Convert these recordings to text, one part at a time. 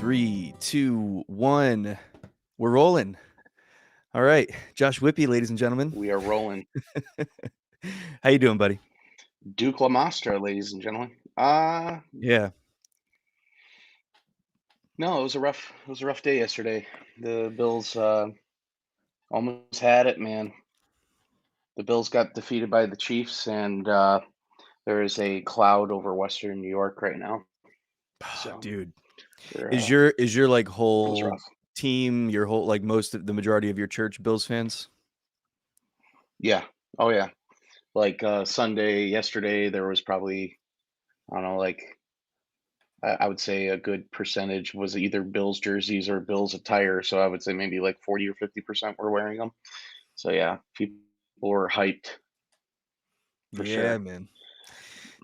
3, 2, 1. We're rolling. All right. Josh Wypij, ladies and gentlemen. We are rolling. How you doing, buddy? Duke Lamastro, ladies and gentlemen. Yeah. No, it was a rough day yesterday. The Bills almost had it, man. The Bills got defeated by the Chiefs, and there is a cloud over Western New York right now. So Dude. we're, Is your like it was whole rough. team, your whole like most of the majority of your church Bills fans? Yeah. Oh yeah. Like Sunday, yesterday, there was probably I don't know, like I would say a good percentage was either Bills jerseys or Bills attire. So I would say maybe like 40 or 50% were wearing them. So yeah, people were hyped for Yeah, sure. man.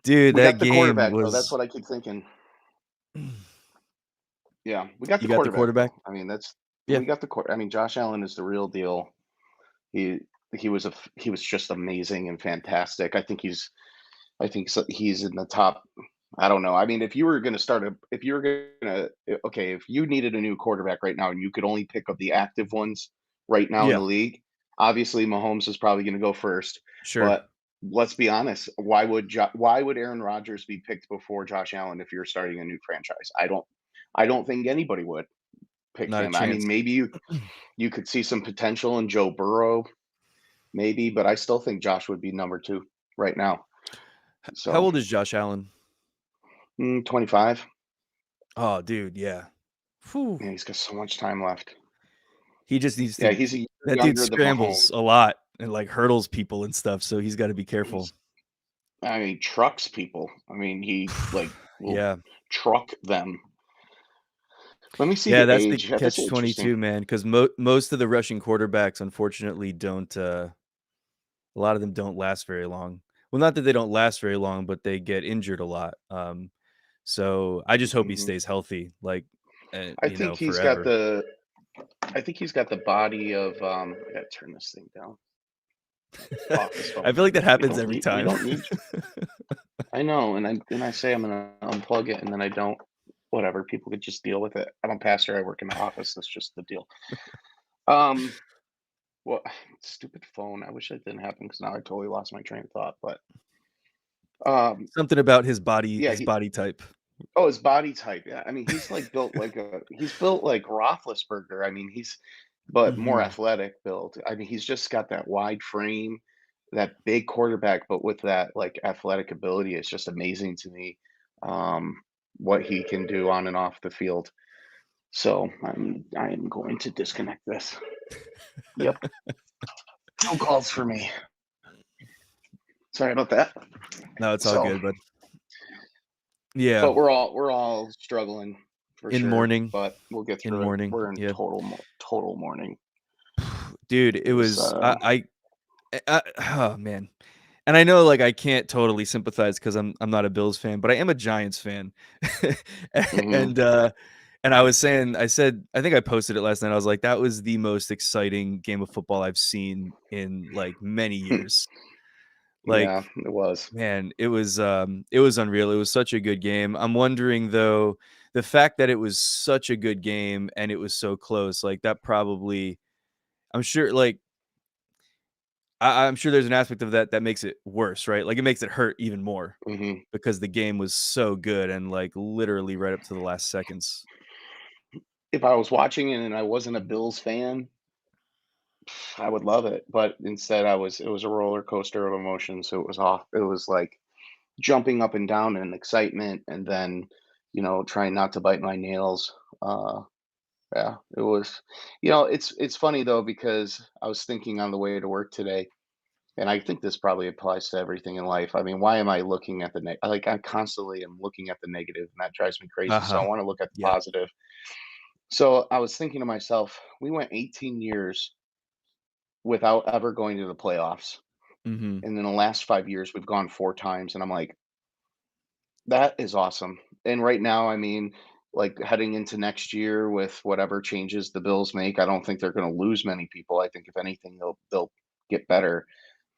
Dude, We that got the game quarterback though. That's was what I keep thinking. Yeah, we got the You got the quarterback quarterback? though. I mean, that's Yeah. we got the quarter. I mean, Josh Allen is the real deal. He he was just amazing and fantastic. I think he's in the top. I don't know. I mean, if you were gonna, okay, if you needed a new quarterback right now and you could only pick up the active ones right now in Yeah. the league, obviously Mahomes is probably going to go first. Sure. But let's be honest, why would Aaron Rodgers be picked before Josh Allen if you're starting a new franchise? I don't think anybody would pick Not a him. I mean, chance. maybe you could see some potential in Joe Burrow, maybe, but I still think Josh would be number 2 right now. How So, old is Josh Allen? 25. Oh, dude, yeah. Whew. Yeah, he's got so much time left. He just needs Yeah, to he's a year That dude younger than scrambles Mahomes. a lot and, like, hurdles people and stuff, so he's gotta be careful. He's I mean, trucks people. I mean, he, like, will Yeah. truck them. Let me see Yeah, the that's the age. That's interesting. catch-22, man, 'cause most of the rushing quarterbacks, unfortunately, don't, a lot of them don't last very long. Well, not that they don't last very long, but they get injured a lot, so I just hope he Mhm. stays healthy, like, I think he's got forever. the I think he's got the body of, I gotta turn this thing down. Office I phone. feel like that We happens don't every need we time. don't need I know, and I say I'm gonna unplug it, and then I don't. Whatever, people could just deal with it. I'm a pastor, I work in the office, that's just the deal. Um, well, stupid phone. I wish that didn't happen because now I totally lost my train of thought, but, um, Something about his body yeah, his body type. oh, his body type, yeah, I mean, he's built like Roethlisberger, I mean, but more Mhm. athletic build. I mean, he's just got that wide frame, that big quarterback, but with that, like, athletic ability, it's just amazing to me, um, what he can do on and off the field. So, I am going to disconnect this. Yep, no calls for me. Sorry about that. No, it's all So, good, bud. Yeah. but we're all struggling for In sure, mourning. but we'll get In through it. mourning, We're in yeah. total mourning. Dude, It it was, was oh, man. And I know, like, I can't totally sympathize because I 'cause I'm not a Bills fan, but I am a Giants fan. mhm, And, and I said I think I posted it last night, I was like, "That was the most exciting game of football I've seen in, like, many years." Like, yeah, it was. man, it was unreal, it was such a good game. I'm wondering, though, the fact that it was such a good game and it was so close, like, that probably I'm sure, like I'm sure there's an aspect of that that makes it worse, right? Like, it makes it hurt even more Mhm. because the game was so good and, like, literally right up to the last seconds. If I was watching it and I wasn't a Bills fan, I would love it, but instead it was a roller coaster of emotions, so it was like jumping up and down in excitement and then, trying not to bite my nails. Yeah, it was it's funny though because I was thinking on the way to work today, and I think this probably applies to everything in life. I mean, why am I looking at I constantly am looking at the negative, and that drives me crazy, so Uh-huh. I wanna look at the Yeah. positive. So, I was thinking to myself, we went 18 years without ever going to the playoffs, Mhm. and in the last 5 years, we've gone 4 times, and I'm like, "That is awesome." And right now, I mean, like, heading into next year with whatever changes the Bills make, I don't think they're gonna lose many people. I think if anything, they'll get better.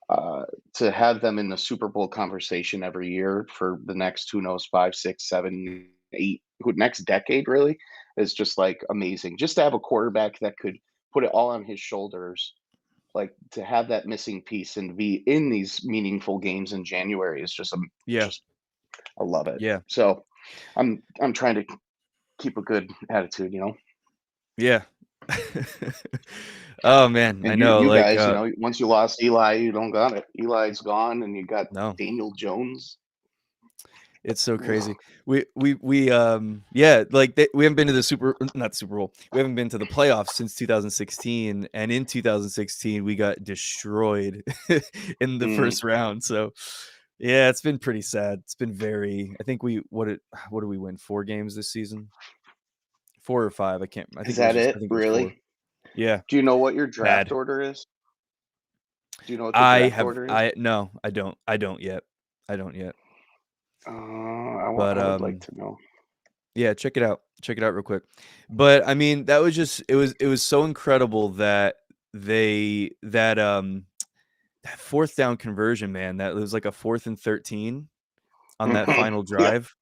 Uh, to have them in the Super Bowl conversation every year for the next, who knows, 5, 6, 7 next decade really is just like amazing. Just to have a quarterback that could put it all on his shoulders, like to have that missing piece and be in these meaningful games in January is Yeah. just I love it. Yeah. So I'm trying to keep a good attitude, you know. Yeah. Oh, man, I And know, you like, guys, you know, once you lost Eli, you don't got it. Eli's gone, and you got no. Daniel Jones. It's so Ugh. crazy. Yeah, like, we haven't been to the not Super Bowl. We haven't been to the playoffs since 2016, and in 2016, we got destroyed in the Mm. first round, so, yeah, it's been pretty sad. It's been very I think what did we win, 4 games this season? 4 or 5, I Is think it was that just I it? think it was 4. Really? Yeah, Do you know what your draft bad. order is? Do you know what the draft order is? I no, I don't yet. I don't yet, but, I would like to know. yeah, check it out. Check it out real quick. But, I mean, that was just it was so incredible that they that 4th down conversion, man, that was like a 4th and 13 on that final Yeah. drive,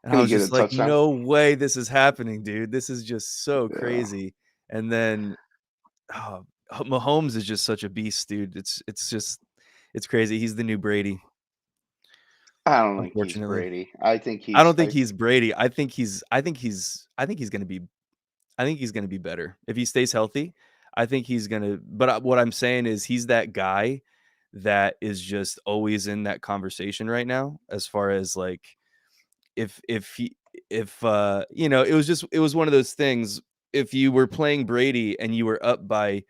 and I Can you was get a just like, touchdown? "No way this is happening, dude. This is just so Yeah. crazy." And then, oh, Mahomes is just such a beast, dude. It's just it's crazy. He's the new Brady, I don't think he's unfortunately. Brady. I don't think he's Brady. I think he's gonna be better. If he stays healthy, I think he's gonna but, what I'm saying is he's that guy that is just always in that conversation right now as far as, like, if he if, it was one of those things, if you were playing Brady and you were up by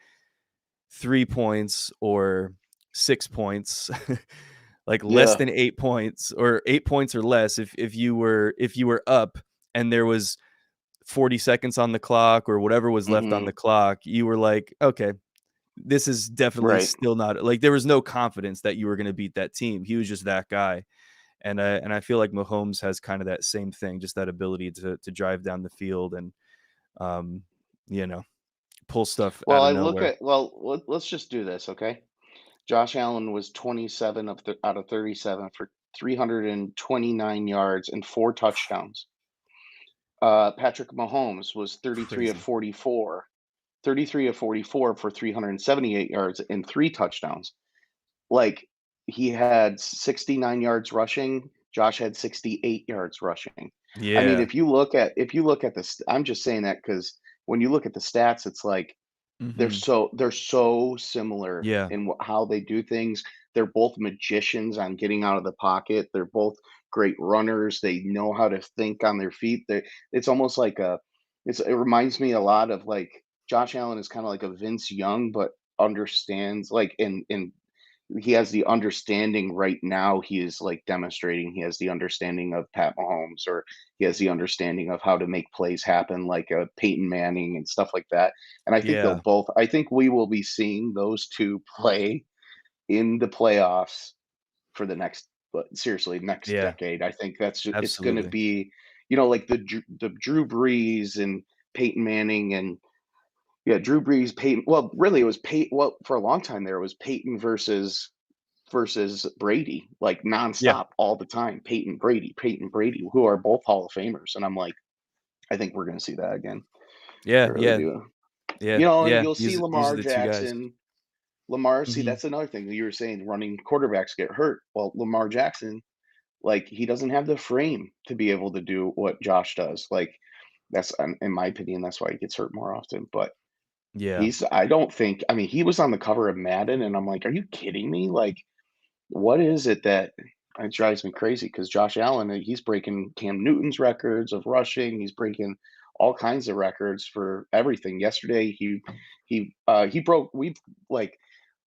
3 points or 6 points, like, less Yeah. than 8 points or 8 points or less, if you were up and there was 40 seconds on the clock or whatever was left on Mhm. the clock, you were like, "Okay, this is definitely Right. still not" like, there was no confidence that you were gonna beat that team. He was just that guy, and I feel like Mahomes has kinda that same thing, just that ability to drive down the field and, um, you know, pull stuff Well, out of I look nowhere. at let's just do this, okay? Josh Allen was 27 out of 37 for 329 yards and 4 touchdowns. Patrick Mahomes was Crazy. 33 of 44 for 378 yards and 3 touchdowns. Like, he had 69 yards rushing, Josh had 68 yards rushing. I mean, Yeah. if you look at this, I'm just saying that because when you look at the stats, it's like Mhm. they're so similar Yeah. in how they do things. They're both magicians on getting out of the pocket. They're both great runners. They know how to think on their feet. It's almost like it reminds me a lot of like Josh Allen is kind of like a Vince Young, but understands like in he has the understanding right now. He is like demonstrating he has the understanding of Pat Mahomes, or he has the understanding of how to make plays happen, like Peyton Manning and stuff like that. And I think Yeah. I think we will be seeing those two play in the playoffs for the next, but seriously, next Yeah. decade. I think it's going to Absolutely. be, like the Drew Brees and Peyton Manning and yeah, Drew Brees, Peyton. Well, really, it was Peyton. Well, for a long time there, it was Peyton versus Brady, like Yeah. nonstop all the time. Peyton Brady, who are both Hall of Famers. And I'm like, I think we're gonna see that again. I Yeah. really Yeah. do. Yeah. And Yeah. you'll see These are Lamar the 2 guys. Jackson. See, Mhm. that's another thing that you were saying, running quarterbacks get hurt. Well, Lamar Jackson, like he doesn't have the frame to be able to do what Josh does. Like that's in my opinion, that's why he gets hurt more often. But Yeah. I don't think, I mean, he was on the cover of Madden, and I'm like, are you kidding me? Like, what is it that it drives me crazy? Because Josh Allen, he's breaking Cam Newton's records of rushing. He's breaking all kinds of records for everything. Yesterday, he broke. We like.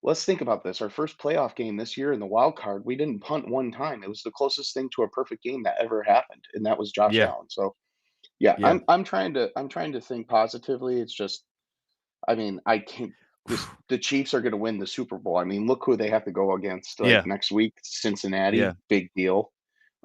Let's think about this. Our first playoff game this year in the wild card, we didn't punt one time. It was the closest thing to a perfect game that ever happened, and that was Josh Yeah. Allen. So yeah, Yeah. I'm trying to think positively. It's just, I mean, I can't. The Chiefs are going to win the Super Bowl. I mean, look who they have to go against like Yeah. next week. Yeah. Cincinnati, big deal.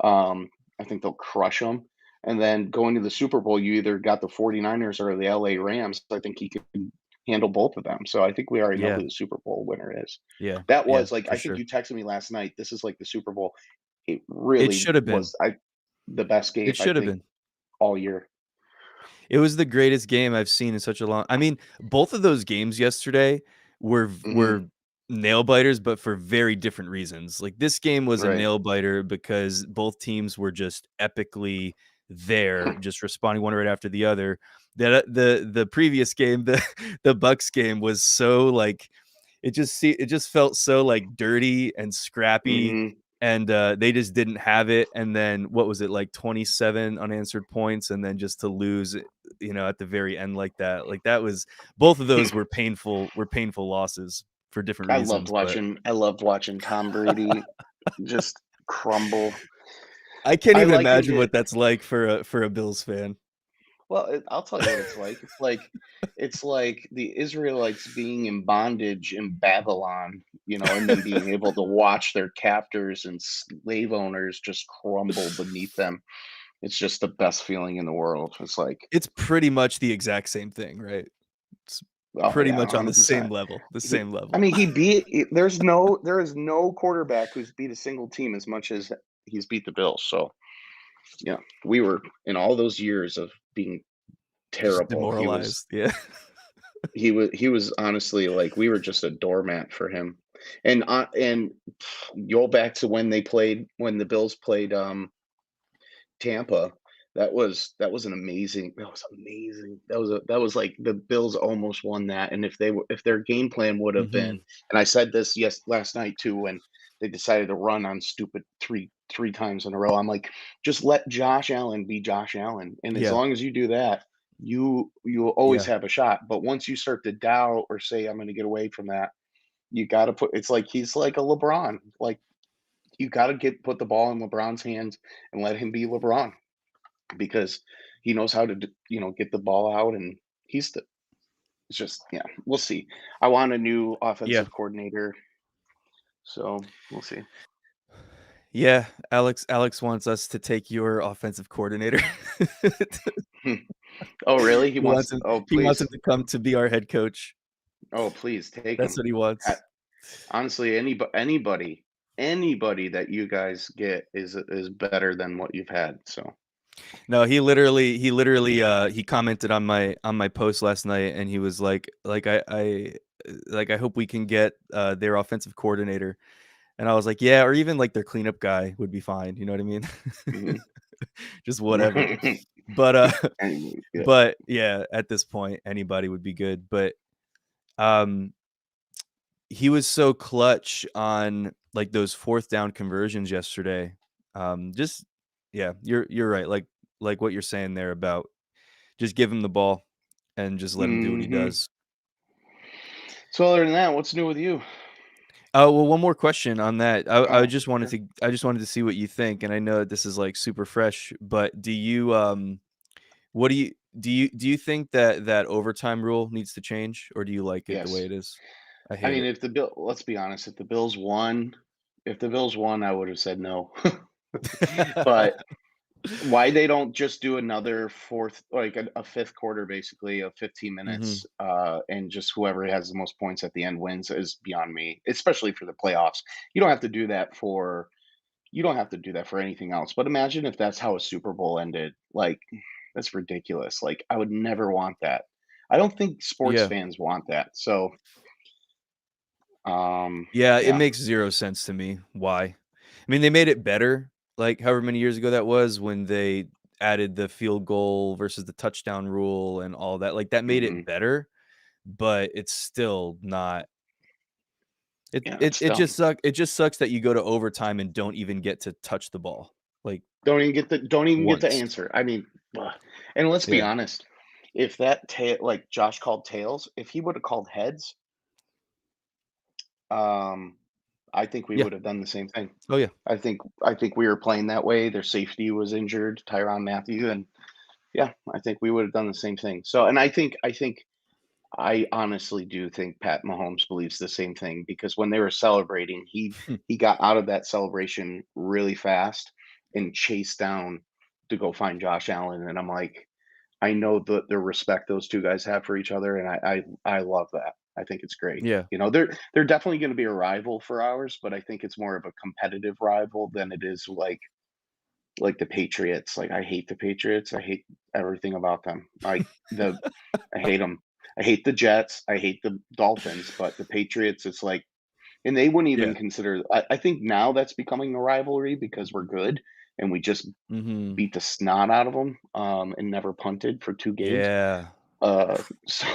I think they'll crush them. And then going to the Super Bowl, you either got the 49ers or the LA Rams. I think he can handle both of them. So I think we already know Yeah. who the Super Bowl winner is. Yeah. That Yeah. was like, For I think sure. you texted me last night. This is like the Super Bowl. It It really should have been. was the best game. It I should have think been. all year. It was the greatest game I've seen in such a long I mean, both of those games yesterday were Mhm. nail biters, but for very different reasons. Like, this game was a Right. nail biter because both teams were just epically there, just responding one right after the other. The previous game, the the Bucks game was so, like it just felt so, like, dirty and scrappy, Mhm. and, they just didn't have it, and then what was it, like, 27 unanswered points, and then just to lose, at the very end like, that was both of those were painful losses for different reasons, but I loved watching Tom Brady just crumble. I can't I even likened imagine it what that's like for a Bills fan. well, I'll tell you what it's like. It's like the Israelites being in bondage in Babylon, and then being able to watch their captors and slave owners just crumble beneath them. It's just the best feeling in the world. It's like, It's pretty much the exact same thing, right? It's oh pretty yeah, much on the same 100%. level, the He same I level. mean, there is no quarterback who's beat a single team as much as he's beat the Bills. So, yeah, we were in all those years of being Just terrible. demoralized, yeah. He was honestly like we were just a doormat for him. And go back to when the Bills played Tampa. That was amazing. That was like the Bills almost won that, and if their game plan would have been, Mhm. and I said this last night too when they decided to run on stupid three times in a row. I'm like, just let Josh Allen be Josh Allen, and as Yeah, long as you do that, you will always yeah, have a shot. But once you start to doubt or say I'm going to get away from that, you got to put. It's like he's like a LeBron. Like you got to get put the ball in LeBron's hands and let him be LeBron because he knows how to get the ball out, and he's the it's just yeah, we'll see. I want a new yeah. offensive coordinator, so we'll see. Yeah, Alex wants us to take your offensive coordinator. Hmm. Oh, really? He wants him he wants him Please. to come to be our head coach. Oh, please take That's him. what he wants. Honestly, anybody that you guys get is better than what you've had. So, No, he literally, he commented on my post last night, and he was like, "I hope we can get, their offensive coordinator." And I was like, "Yeah, or even, like, their cleanup guy would be fine." You know what I mean? mhm. Just whatever. But, Yeah. but yeah, at this point, anybody would be good, but, um he was so clutch on, like, those 4th down conversions yesterday. Just yeah, you're right, like what you're saying there about just give him the ball and just let him do what he Hmm. does. So, other than that, what's new with you? Oh, well, one more question on that. Oh, okay. I just wanted to see what you think, and I know that this is, like, super fresh, but what do you think that that overtime rule needs to change, or do you like it the way Yes. it is? I I hate mean, it. let's be honest, if the Bills won, I would have said no. But why they don't just do another fourth, like a fifth quarter, basically of 15 Mhm. minutes, and just whoever has the most points at the end wins is beyond me, especially for the playoffs. You don't have to do that for you don't have to do that for anything else. But imagine if that's how a Super Bowl ended. Like, that's ridiculous. Like, I would never want that. I don't think sports Yeah. fans want that. So, Yeah, it yeah. makes 0 sense to me. Why? I mean, they made it better, like, however many years ago that was when they added the field goal versus the touchdown rule and all that, like, that made it Hmm. better, but it's still not Yeah, it's dumb. it just sucks that you go to overtime and don't even get to touch the ball, like, Don't even get the once. answer. I mean, ugh. And let's be Yeah. honest, if that tail like Josh called tails, if he would have called heads, um, I think we Yeah. would have done the same thing. Oh, yeah. I think we were playing that way. Their safety was injured, Tyron Matthew, and yeah, I think we would have done the same thing. So, and I honestly do think Pat Mahomes believes the same thing because when they were celebrating, he got out of that celebration really fast and chased down to go find Josh Allen, and I'm like, I know the respect those 2 guys have for each other, and I love that. I think it's great. Yeah. They're definitely gonna be a rival for ours, but I think it's more of a competitive rival than it is like like the Patriots. Like, I hate the Patriots. I hate everything about them. I hate them. I hate the Jets. I hate the Dolphins. But the Patriots, it's like, and they wouldn't even Yeah. consider. I think now that's becoming a rivalry because we're good and we just Mhm. beat the snot out of them and never punted for 2 games. Yeah. So,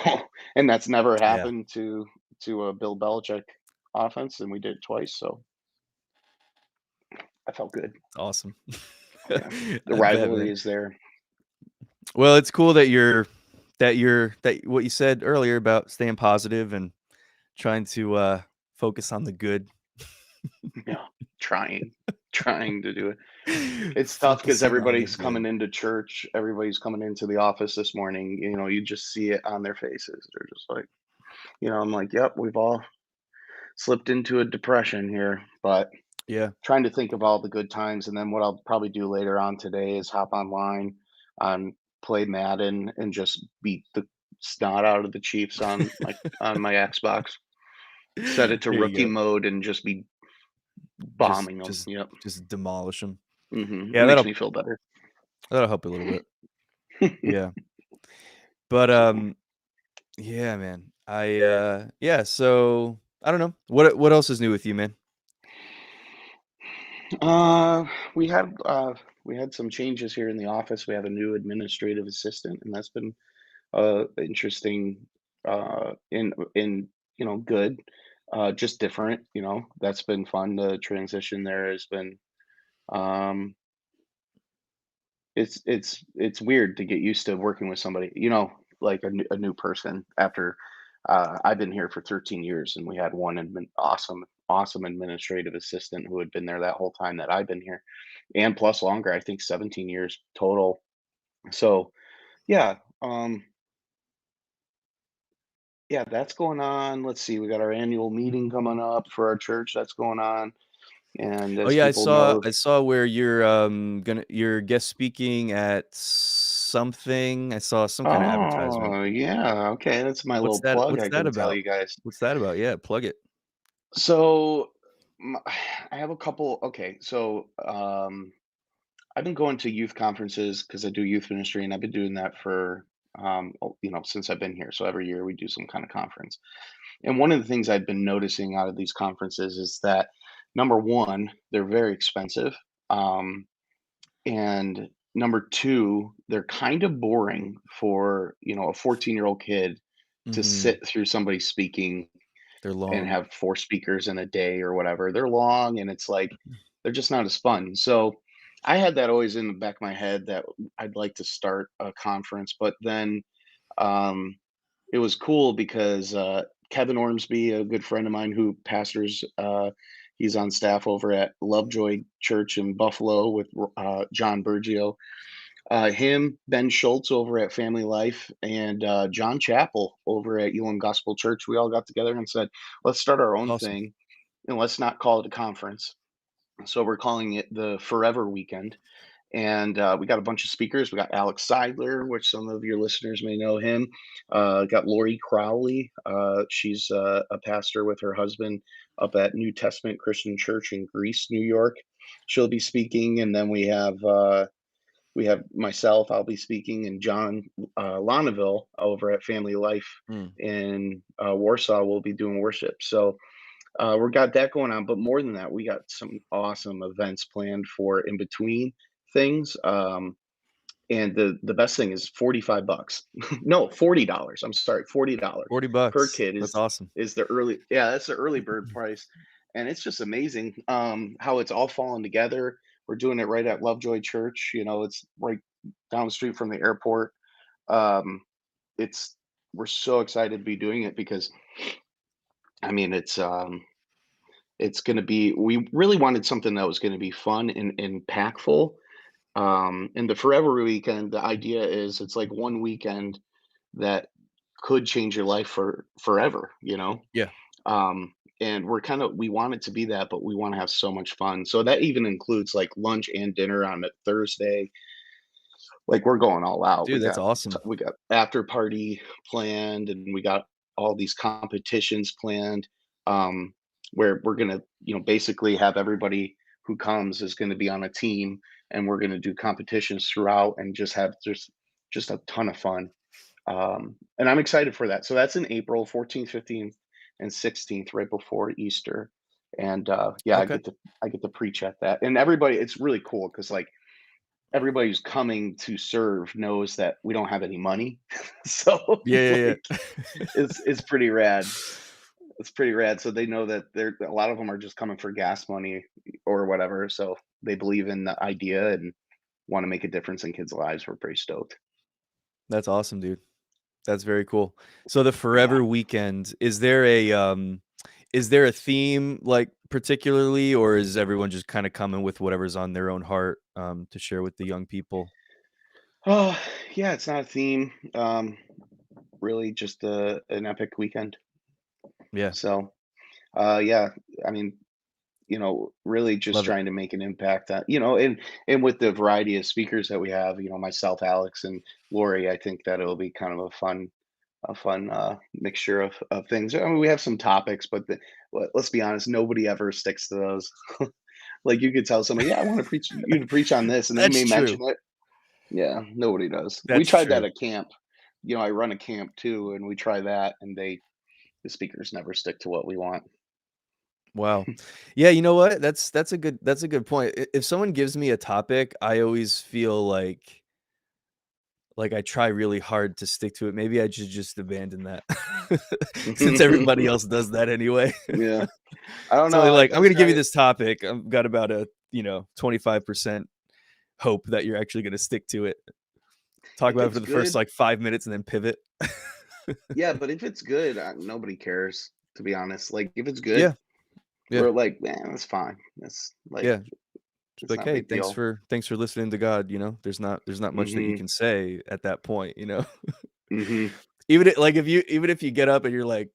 and that's never Yeah. happened to a Bill Belichick offense, and we did it twice. So I felt good. Awesome. Yeah, the I bet, rivalry man. is there. Well, it's cool that that what you said earlier about staying positive and trying to, focus on the good. Yeah, trying, trying to do it. It's tough because Focusing on the everybody's coming good. into church, everybody's coming into the office this morning, you just see it on their faces. They're just like, I'm like, "Yep, we've all slipped into a depression here," but Yeah. trying to think of all the good times, and then what I'll probably do later on today is hop online, play Madden, and just beat the snot out of the Chiefs on my Xbox. Set it to There you rookie go. mode and just be Just bombing them. just Yep. just demolish them. It Yeah, makes me feel better. that'll help a little bit. Yeah. But, So yeah, man. Yeah, so, I don't know. What else is new with you, man? Uh, we had we had some changes here in the office. We have a new administrative assistant, and that's been interesting. In good, just different. That's been fun. The transition there has been. Um, it's weird to get used to working with somebody. Like a new person after. I've been here for 13 years, and we had one awesome administrative assistant who had been there that whole time that I've been here and plus longer, I think 17 years total. So, yeah, yeah, that's going on. Let's see, we got our annual meeting coming up for our church. That's going on. And Oh, as yeah, people know, I saw where you're guest speaking at something. I saw some kinda advertisement. oh, yeah, okay, that's my little plug What's I that can tell about? you guys. What's that about? Yeah, plug it. So, I have a couple. Okay, so I've been going to youth conferences because I do youth ministry, and I've been doing that for since I've been here. So every year we do some kind of conference. And one of the things I've been noticing out of these conferences is that number one, they're very expensive. Um, and number two, they're kind of boring for, a 14-year-old kid to Mhm. sit through somebody speaking They're and long. have four speakers in a day or whatever. They're long and it's like they're just not as fun. So I had that always in the back of my head that I'd like to start a conference, but then um it was cool because, Kevin Ormsby, a good friend of mine who pastors, he's on staff over at Lovejoy Church in Buffalo with John Burgio. Him, Ben Schultz over at Family Life, and John Chappell over at Elam Gospel Church. We all got together and said, let's start our That's own awesome. thing and let's not call it a conference. So we're calling it the Forever Weekend, and we got a bunch of speakers. We got Alex Seidler, which some of your listeners may know him. Got Lori Crowley. She's a pastor with her husband up at New Testament Christian Church in Greece, New York. She'll be speaking, and then we have myself. I'll be speaking, and John Lonneville over at Family Life Mm. in Warsaw will be doing worship. So we got that going on, but more than that, we got some awesome events planned for in between things. And the best thing is 45 bucks. No, $40. I'm sorry, $40 40 per bucks. kid That's is awesome. is the early yeah, that's the early bird price. And it's just amazing how it's all fallen together. We're doing it right at Lovejoy Church. It's right down the street from the airport. Um, it's we're so excited to be doing it because I mean it's gonna be we really wanted something that was gonna be fun and impactful. And the Forever Weekend, the idea is it's like one weekend that could change your life for forever, you know? Yeah. And we want it to be that, but we want to have so much fun. So that even includes like lunch and dinner on a Thursday. Like we're going all out. We Dude, that's got awesome. we got after party planned, and we got all these competitions planned. Um, where we're gonna, basically have everybody who comes is going to be on a team, and we're going to do competitions throughout and just have just a ton of fun. And I'm excited for that. So that's in April 14th, 15th, and 16th, right before Easter. And yeah, Okay. I get to preach at that. And everybody, it's really cool because like everybody who's coming to serve knows that we don't have any money. So Yeah, yeah, like yeah. it's pretty rad. It's pretty rad. So they know that they're a lot of them are just coming for gas money or whatever. So they believe in the idea and want to make a difference in kids' lives. We're pretty stoked. That's awesome, dude. That's very cool. So the Yeah. Forever Weekend, is there a theme, like, particularly, or is everyone just kinda coming with whatever's on their own heart, to share with the young people? Oh, yeah, it's not a theme. Really just an epic weekend. Yeah, So, yeah, I mean, really just love it. trying to make an impact on, and with the variety of speakers that we have, myself, Alex, and Lori, I think that it'll be kind of a fun mixture of things. I mean, we have some topics, but let's be honest, nobody ever sticks to those. Like you could tell somebody, yeah, I want to preach you to preach on this, and they That's may mention true. it. Yeah, nobody does. We That's tried that true. at camp. I run a camp too, and we try that, and the speakers never stick to what we want. Wow. Yeah, you know what? That's a good point. If someone gives me a topic, I always feel like I try really hard to stick to it. Maybe I should just abandon that since everybody else does that anyway. Yeah, I don't So know. like, I'm That's gonna give you right. this topic. I've got about a 25% hope that you're actually gonna stick to it. Talk If about it it's for the first good, like 5 minutes and then pivot. yeah, but if it's good, nobody cares. To be honest, like if it's good, Yeah, yeah, we're like, man, that's fine. That's like yeah. Just it's like, not a hey, big deal. thanks for listening to God. There's not much that you Hmm. can say at that point. Hmm. Even if you get up and you're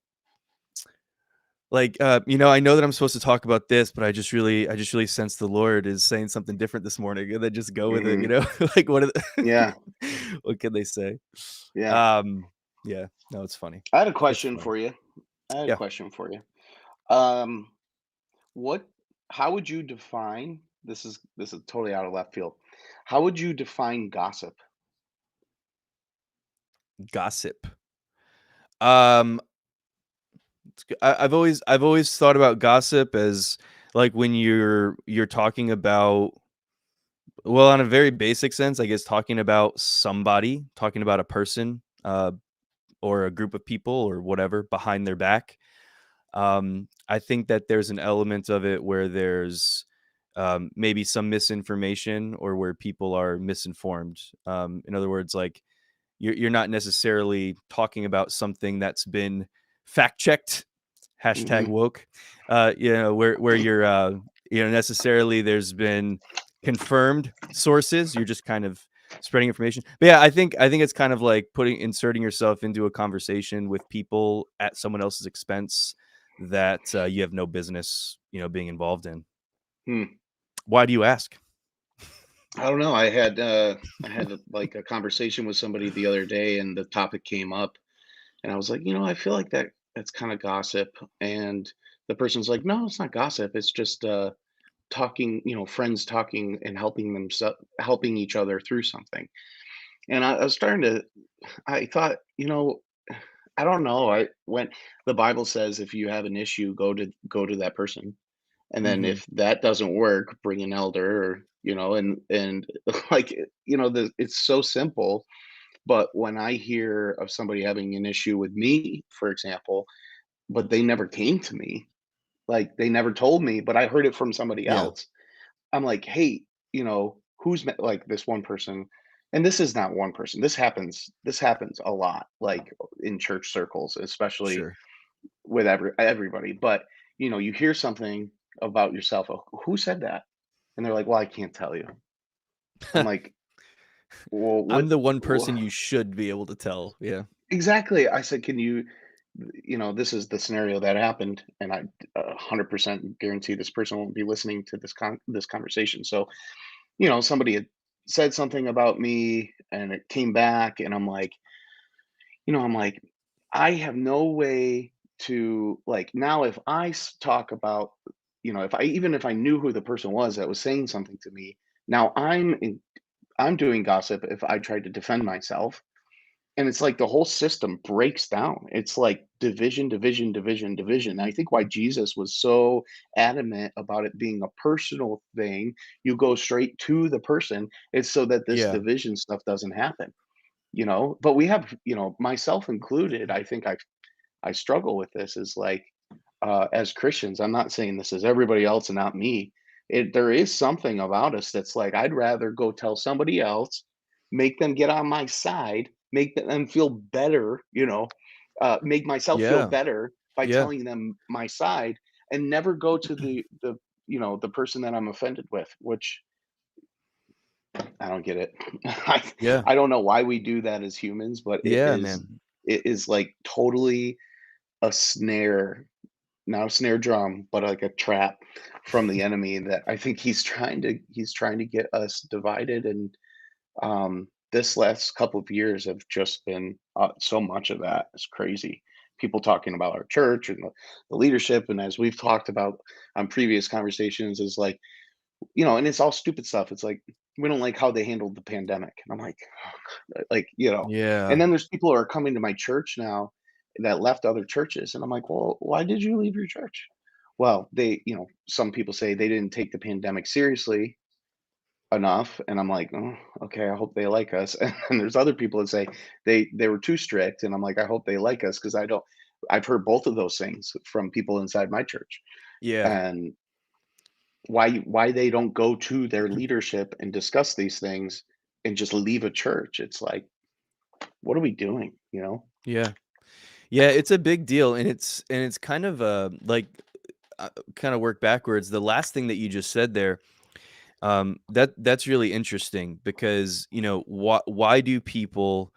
I know that I'm supposed to talk about this, but I just really sense the Lord is saying something different this morning, and then just go with it, Hmm. Like, what are Yeah. what can they say? Yeah. Um, yeah, no, it's funny. I had a It's question funny. for you. I had a Yeah, question for you. Um, what? How would you define? This is totally out of left field. How would you define gossip? gossip. Um, I've always thought about gossip as, like, when you're talking about well, on a very basic sense, I guess talking about somebody, talking about a person, or a group of people or whatever behind their back. I think that there's an element of it where there's maybe some misinformation or where people are misinformed. In other words, like you're not necessarily talking about something that's been fact checked, hashtag Hmm. woke. Where you're necessarily there's been confirmed sources. You're just kind of spreading information. But yeah, I think it's kind of like inserting yourself into a conversation with people at someone else's expense that you have no business, being involved in. Hmm. Why do you ask? I don't know. I had like a conversation with somebody the other day, and the topic came up, and I was like, I feel like that's kind of gossip, and the person's like, no, it's not gossip. It's just talking, friends talking and helping each other through something. And I was starting to I thought, I don't know. I when the Bible says if you have an issue, go to that person. And then Hmm. if that doesn't work, bring an elder or, and like it's so simple. But when I hear of somebody having an issue with me, for example, but they never came to me, like they never told me, but I heard it from somebody Yeah, else. I'm like, "Hey, like this one person," and this is not one person. This happens a lot, like in church circles, especially sure. with everybody. But you hear something about yourself. "Oh, who said that?" And they're like, "Well, I can't tell you." I'm like, "Well, I'm what?" the one person you should be able to tell. Yeah, Exactly. I said, "Can you?" This is the scenario that happened, and I 100% guarantee this person won't be listening to this conversation. So somebody had said something about me and it came back, and I'm like, I have no way to like now if talk about if I even if I knew who the person was that was saying something to me, now I'm doing gossip if I tried to defend myself. And it's like the whole system breaks down. It's like division, division, division, division. I think why Jesus was so adamant about it being a personal thing, you go straight to the person, is so that this Yeah. division stuff doesn't happen. But we have, myself included, I struggle with this is like, as Christians, I'm not saying this is everybody else and not me. There is something about us that's like, I'd rather go tell somebody else, make them get on my side, make them feel better, make myself feel Yeah. better by Yeah. telling them my side, and never go to the person that I'm offended with, which I don't get it. I, Yeah. I don't know why we do that as humans, but it Yeah, is man. it is like totally a snare, not a snare drum, but like a trap from the enemy that I think he's trying to get us divided. And this last couple of years have just been so much of that. It's crazy. People talking about our church and the leadership, and as we've talked about on previous conversations, is like, and it's all stupid stuff. It's like, we don't like how they handled the pandemic, and I'm like, and Yeah. then there's people who are coming to my church now that left other churches, and I'm like, well, why did you leave your church? Well, some people say they didn't take the pandemic seriously enough, and I'm like, oh, okay, I hope they like us. And there's other people that say they were too strict, and I'm like, I hope they like us because I don't. I've heard both of those things from people inside my church, Yeah. and why they don't go to their leadership and discuss these things and just leave a church. It's like, what are we doing? Yeah. Yeah, it's a big deal, and it's kind of, like, kinda work backwards. The last thing that you just said there, that's really interesting because, why do people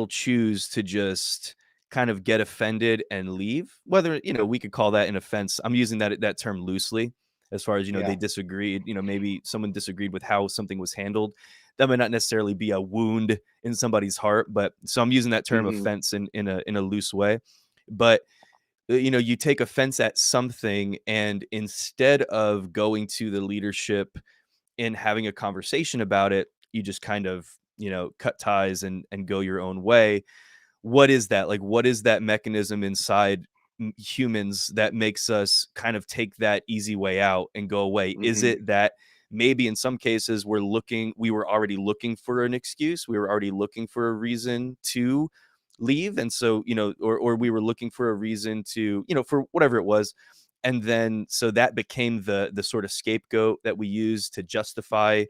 choose to just kind of get offended and leave? Whether, we could call that an offense. I'm using that term loosely as far as, they Yeah. disagreed, maybe someone disagreed with how something was handled. That might not necessarily be a wound in somebody's heart, but so I'm using that term Mhm. offense in a loose way. But you take offense at something, and instead of going to the leadership and having a conversation about it, you just kind of, cut ties and go your own way. What is that? Like, what is that mechanism inside humans that makes us kind of take that easy way out and go away? Is Mhm. it that maybe in some cases we were already looking for an excuse, we were already looking for a reason to leave, and so, or we were looking for a reason to, for whatever it was, and then so that became the sort of scapegoat that we use to justify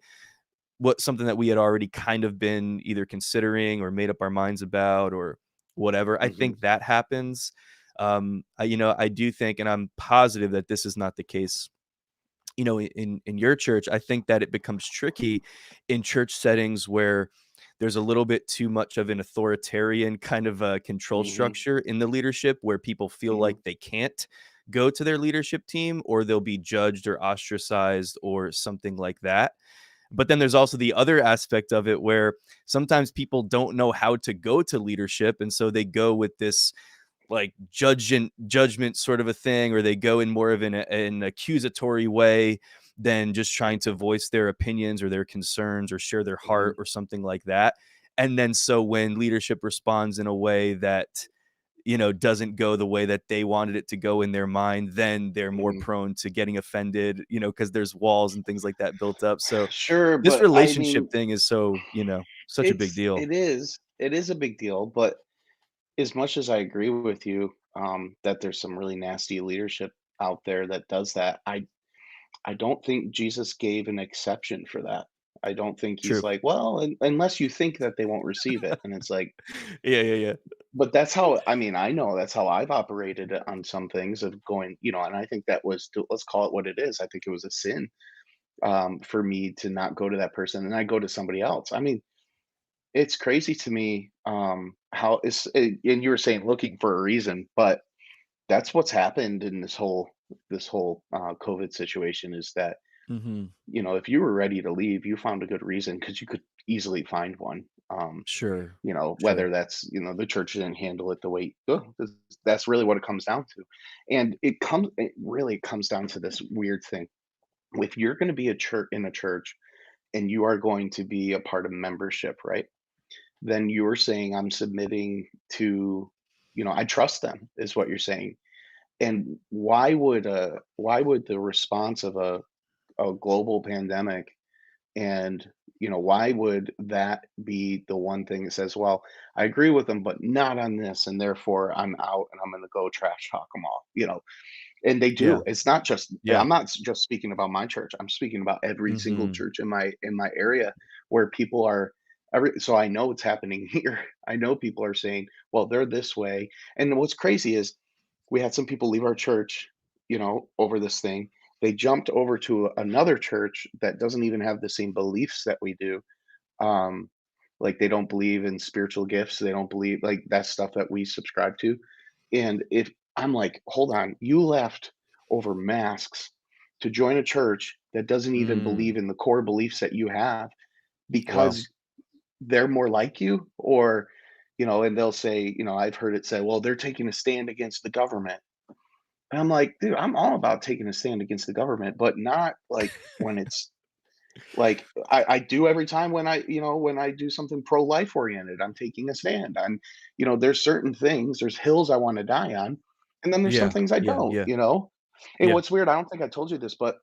what something that we had already kind of been either considering or made up our minds about or whatever. I Mhm. think that happens. I do think, and I'm positive that this is not the case, in your church. I think that it becomes tricky in church settings where there's a little bit too much of an authoritarian kind of a control Mhm. structure in the leadership where people feel Mhm. like they can't go to their leadership team or they'll be judged or ostracized or something like that. But then there's also the other aspect of it where sometimes people don't know how to go to leadership, and so they go with this, like, judgment sort of a thing, or they go in more of an accusatory way than just trying to voice their opinions or their concerns or share their heart Mhm. or something like that. And then so when leadership responds in a way that, doesn't go the way that they wanted it to go in their mind, then they're more Mhm. prone to getting offended, because there's walls and things like that built up. So Sure, this but I relationship mean, thing is so, such a big deal. it is a big deal, but as much as I agree with you, that there's some really nasty leadership out there that does that, I don't think Jesus gave an exception for that. I don't think he's True. like, well, unless you think that they won't receive it, and it's like, Yeah, yeah, yeah. but that's how, I mean, I know that's how I've operated on some things of going, and I think that was, let's call it what it is. I think it was a sin, for me to not go to that person and I go to somebody else. I mean, it's crazy to me, how and you were saying looking for a reason, but that's what's happened in this whole COVID situation is that, Mhm. if you were ready to leave, you found a good reason because you could easily find one. Sure. Whether Sure. that's, the church didn't handle it the way, that's really what it comes down to. And it really comes down to this weird thing. If you're going to be a church in a church and you are going to be a part of membership, right? Then you're saying I'm submitting to, I trust them is what you're saying. And why would the response of a global pandemic, and why would that be the one thing that says, well, I agree with them but not on this, and therefore I'm out and I'm going to go trash talk them all, and they Yeah. do. It's not just, Yeah. I'm not just speaking about my church. I'm speaking about every single Mhm. church in my area, where people are so I know what's happening here. I know people are saying, well, they're this way. And what's crazy is we had some people leave our church, over this thing. They jumped over to another church that doesn't even have the same beliefs that we do. Um, like they don't believe in spiritual gifts. They don't believe like that stuff that we subscribe to. And if I'm like, hold on, you left over masks to join a church that doesn't even believe Mm. in the core beliefs that you have Wow. because they're more like you, or, and they'll say, I've heard it said, well, they're taking a stand against the government. And I'm like, dude, I'm all about taking a stand against the government, but not like when it's like I do every time when I do something pro-life oriented. I'm taking a stand. There's certain things, there's hills I want to die on, and then there's some Yeah. things I Yeah. don't, Yeah. And Yeah. what's weird, I don't think I told you this, but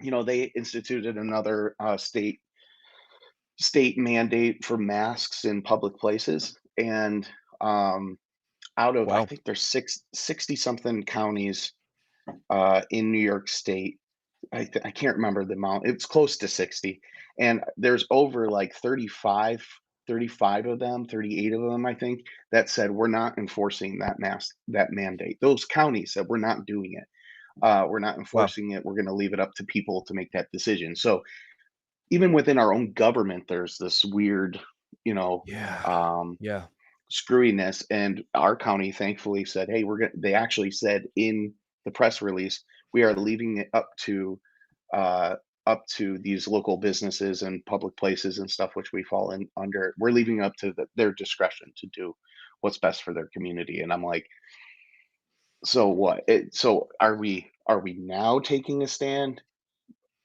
they instituted another state mandate for masks in public places. And um out of, I Wow. think there's 60 something counties in New York State. I can't remember the amount. It's close to 60. And there's over like 35 of them, 38 of them, I think, that said we're not enforcing that mandate. Those counties said we're not doing it. We're not Wow. enforcing it. We're going to leave it up to people to make that decision. So even within our own government, there's this weird, you know, Yeah. um, Yeah. screwiness. And our county thankfully said, hey, they actually said in the press release, we are leaving it uh up to these local businesses and public places and stuff which we fall in under. We're leaving it up to their discretion to do what's best for their community. And I'm like, so what? So are we now taking a stand?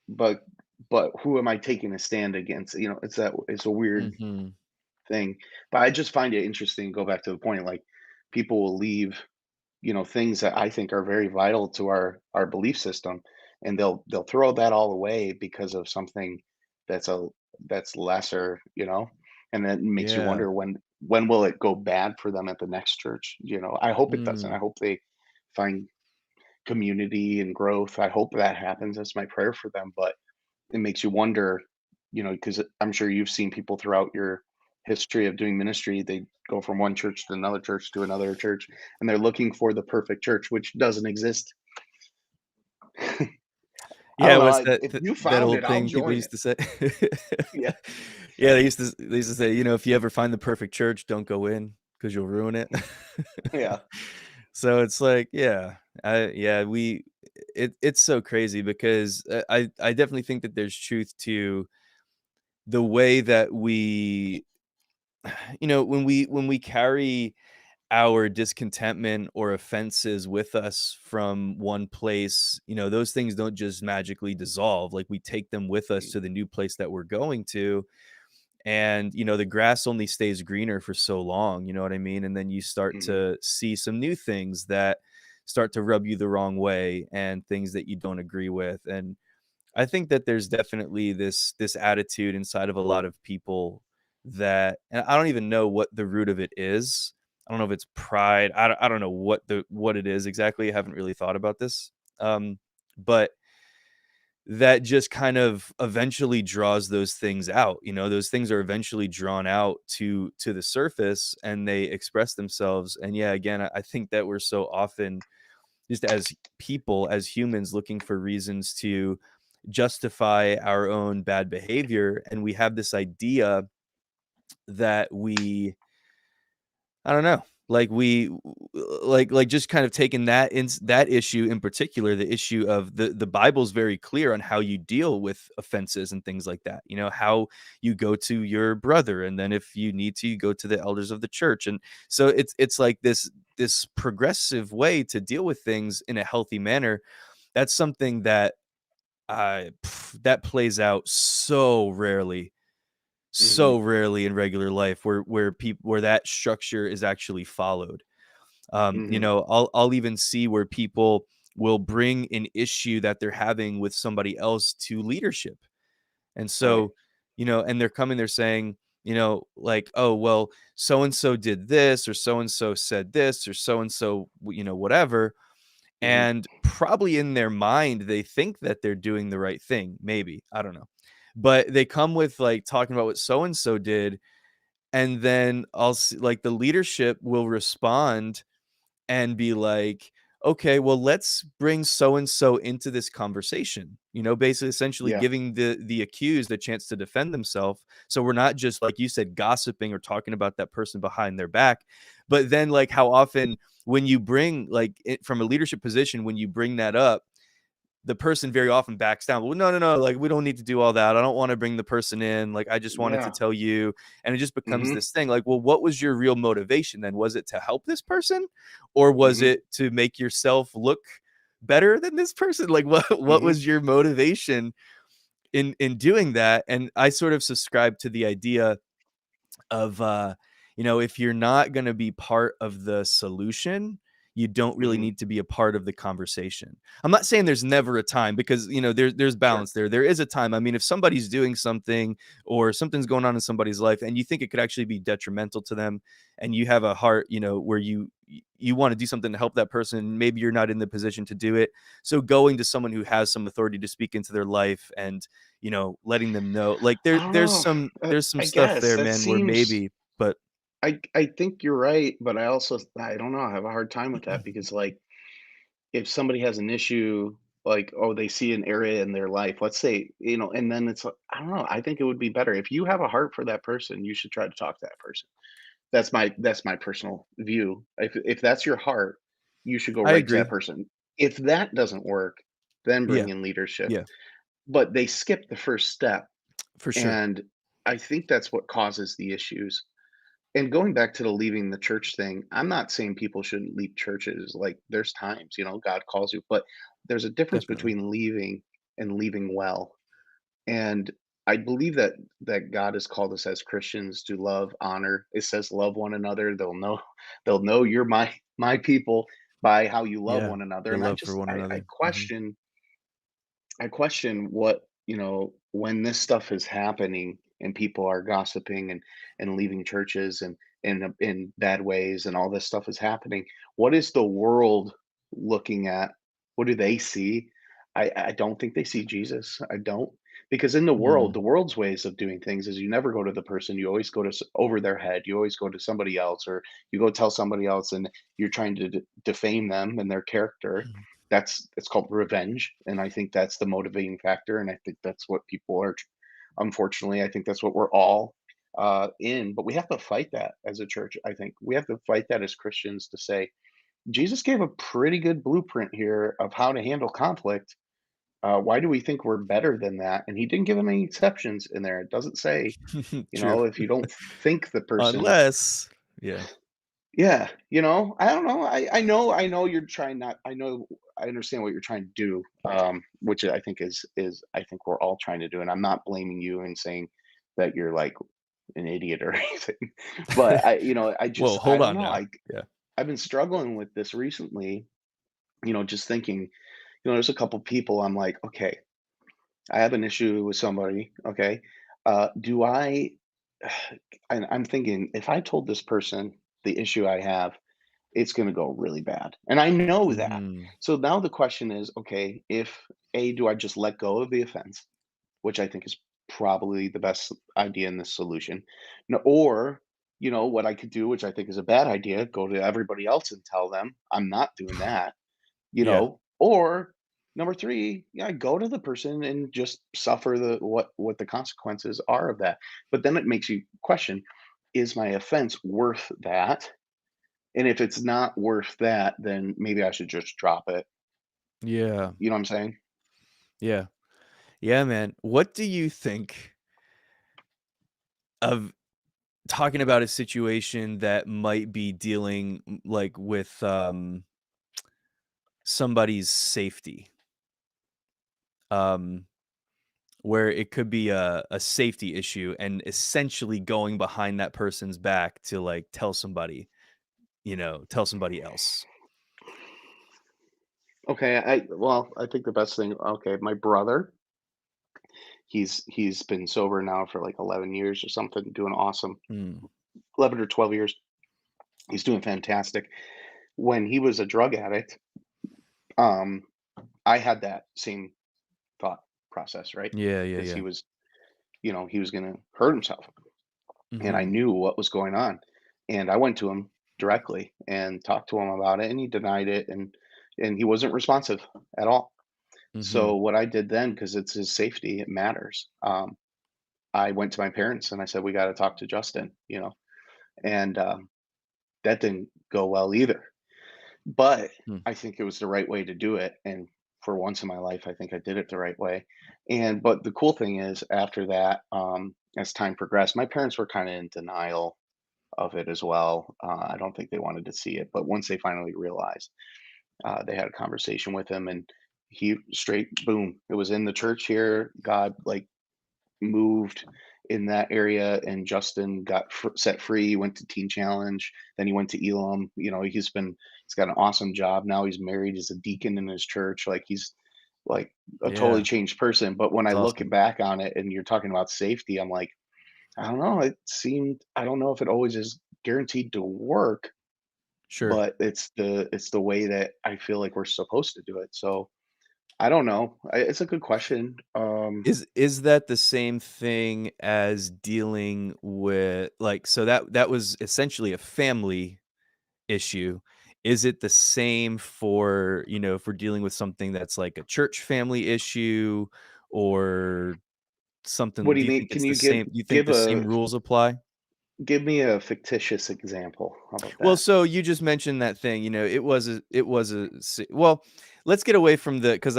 But who am I taking a stand against? It's a weird Mhm. thing. But I just find it interesting, go back to the point, like, people will leave, things that I think are very vital to our belief system, and they'll throw that all away because of something that's a that's lesser, and then makes you Yeah. wonder when will it go bad for them at the next church, I hope it doesn't. I Mm. hope they find community and growth. I hope that happens. That's my prayer for them. But it makes you wonder, because I'm sure you've seen people throughout your history of doing ministry. They go from one church to another church to another church, and they're looking for the perfect church, which doesn't exist. I Yeah, don't know. what's that If you that found old it, I'll thing people join used it. to say? Yeah, Yeah, they used to say, "If you ever find the perfect church, don't go in because 'cause you'll ruin it." yeah, So it's like, yeah, yeah, it's so crazy because, I definitely think that there's truth to the way that we when we carry our discontentment or offenses with us from one place, those things don't just magically dissolve. Like we take them with us mm, to the new place that we're going to. And, the grass only stays greener for so long, you know what I mean? And then you start mhm, to see some new things that start to rub you the wrong way and things that you don't agree with. And I think that there's definitely this attitude inside of a lot of people that, and I don't even know what the root of it is. I don't know if it's pride. I don't know what it is exactly. I haven't really thought about this. But that just kind of eventually draws those things out. Those things are eventually drawn out to the surface and they express themselves. And yeah, again, I think that we're so often just as people, as humans, looking for reasons to justify our own bad behavior. And we have this idea that I don't know, like like just kind of taking that issue in particular, the issue of the Bible's very clear on how you deal with offenses and things like that. You know, how you go to your brother, and then if you need to, you go to the elders of the church. And so it's like this progressive way to deal with things in a healthy manner. That's something that that plays out Mhm. so rarely in regular life where people where that structure is actually followed. You Mhm. know, I'll even see where people will bring an issue that they're having with somebody else to leadership. And Right. so, you know, and they're coming, they're saying, you know, like, oh, well, so and so did this, or so and so said this, or so and so, you know, whatever. Mhm. And probably in their mind, they think that they're doing the right thing. Maybe. I don't know. But they come with like talking about what so and so did. And then like the leadership will respond and be like, okay, well, let's bring so and so into this conversation. You know, basically, essentially Yeah. giving the accused a chance to defend themselves. So we're not just like you said, gossiping or talking about that person behind their back. But then, like, how often when you bring like it from a leadership position, when you bring that up, the person very often backs down. Well, no, no, no, like we don't need to do all that. I don't want to bring the person in. Like I just wanted to Yeah. tell you. And it just becomes Mhm. this thing. Like, well, what was your real motivation then? Was it to help this person? Or was Mhm. it to make yourself look better than this person? Like what Mhm. was your motivation in doing that? And I sort of subscribe to the idea of you know, if you're not going to be part of the solution, you don't really Mhm. need to be a part of the conversation. I'm not saying there's never a time, because you know there's Sure. balance there. There is a time. I mean, if somebody's doing something or something's going on in somebody's life and you think it could actually be detrimental to them, and you have a heart, you know, where you want to do something to help that person, maybe you're not in the position to do it. So going to someone who has some authority to speak into their life, and you know, letting them know, like I don't know. there's some I stuff guess there, that man, where seems. maybe, but I think you're right, but I don't know, I have a hard time with that because, like, if somebody has an issue, like, oh, they see an area in their life, let's say, and then it's like, I don't know, I think it would be better if you have a heart for that person, you should try to talk to that person. That's my personal view. If that's your heart, you should go I right to that agree. person. If that doesn't work, then bring Yeah, in leadership. yeah, But they skip the first step, for sure. and I think that's what causes the issues. And going back to the leaving the church thing, I'm not saying people shouldn't leave churches. Like, there's times, God calls you, but there's a difference Definitely. between leaving and leaving well. And I believe that God has called us as Christians to love, honor. It says love one another. They'll know you're my people by how you love Yeah, one another. your And I love for just one I another. Mhm. question what, when this stuff is happening and people are gossiping and leaving churches and in bad ways and all this stuff is happening. What is the world looking at? What do they see? I don't think they see Jesus. I don't. Because in the world, Mm, the world's ways of doing things is you never go to the person, you always go to over their head. You always go to somebody else, or you go tell somebody else, and you're trying to defame them and their character. mhm. It's called revenge, and I think that's the motivating factor, and I think that's what people are unfortunately, I think that's what we're all, in, but we have to fight that as a church. I think we have to fight that as Christians to say, Jesus gave a pretty good blueprint here of how to handle conflict. Why do we think we're better than that? And he didn't give any exceptions in there. It doesn't say, True. if you don't think the person. Unless yeah. Yeah, I don't know. I know you're trying not I know I understand what you're trying to do, which I think I think we're all trying to do, and I'm not blaming you and saying that you're like an idiot or anything. But Well, I hold don't on know. now. Yeah. I've been struggling with this recently, just thinking, there's a couple people I'm like, okay, I have an issue with somebody, okay? Do I and I'm thinking if I told this person the issue I have, it's gonna go really bad, and I know that. Mhm. So now the question is, okay, if do I just let go of the offense, which I think is probably the best idea in this solution, no, or what I could do, which I think is a bad idea, go to everybody else and tell them I'm not doing that, Yeah. or number three, yeah, go to the person and just suffer what the consequences are of that. But then it makes you question: is my offense worth that? And if it's not worth that, then maybe I should just drop it. Yeah. You know what I'm saying? Yeah. Yeah, man. What do you think of talking about a situation that might be dealing, like, with, somebody's safety? Um, where it could be a safety issue and essentially going behind that person's back to, like, tell somebody, tell somebody else. Okay, I think the best thing, okay, my brother, he's been sober now for like 11 years or something, doing awesome. Mm. 11 or 12 years. He's doing fantastic. When he was a drug addict, um, I had that same thought process, right? Yeah, yeah, Because yeah. he was gonna hurt himself, and I Mhm. knew what was going on, and I went to him directly and talked to him about it, and he denied it, and he wasn't responsive at all. Mhm. So what I did then, because it's his safety, it matters. I went to my parents and I said, "We got to talk to Justin," and that didn't go well either. But Mm. I think it was the right way to do it, and for once in my life, I think I did it the right way. And but the cool thing is, after that, as time progressed, my parents were kind of in denial of it as well. I don't think they wanted to see it, but once they finally realized, they had a conversation with him, and he straight boom, it was in the church here. God like moved in that area, and Justin got set free. He went to Teen Challenge, then he went to Elam. He's got an awesome job now. He's married. He's a deacon in his church. Like he's like a totally Yeah, changed person. But when I it's look awesome. back on it, and you're talking about safety, I'm like, I don't know. I don't know if it always is guaranteed to work, Sure. but it's the way that I feel like we're supposed to do it. So I don't know. It's a good question. Is that the same thing as dealing with, like, so that was essentially a family issue. Is it the same for, if we're dealing with something that's like a church family issue or What something? do you Do you mean? think Can it's you the same? Do you think give the a same rules apply? Give me a fictitious example. How about Well, that? so you just mentioned that thing, well, let's get away from the, cuz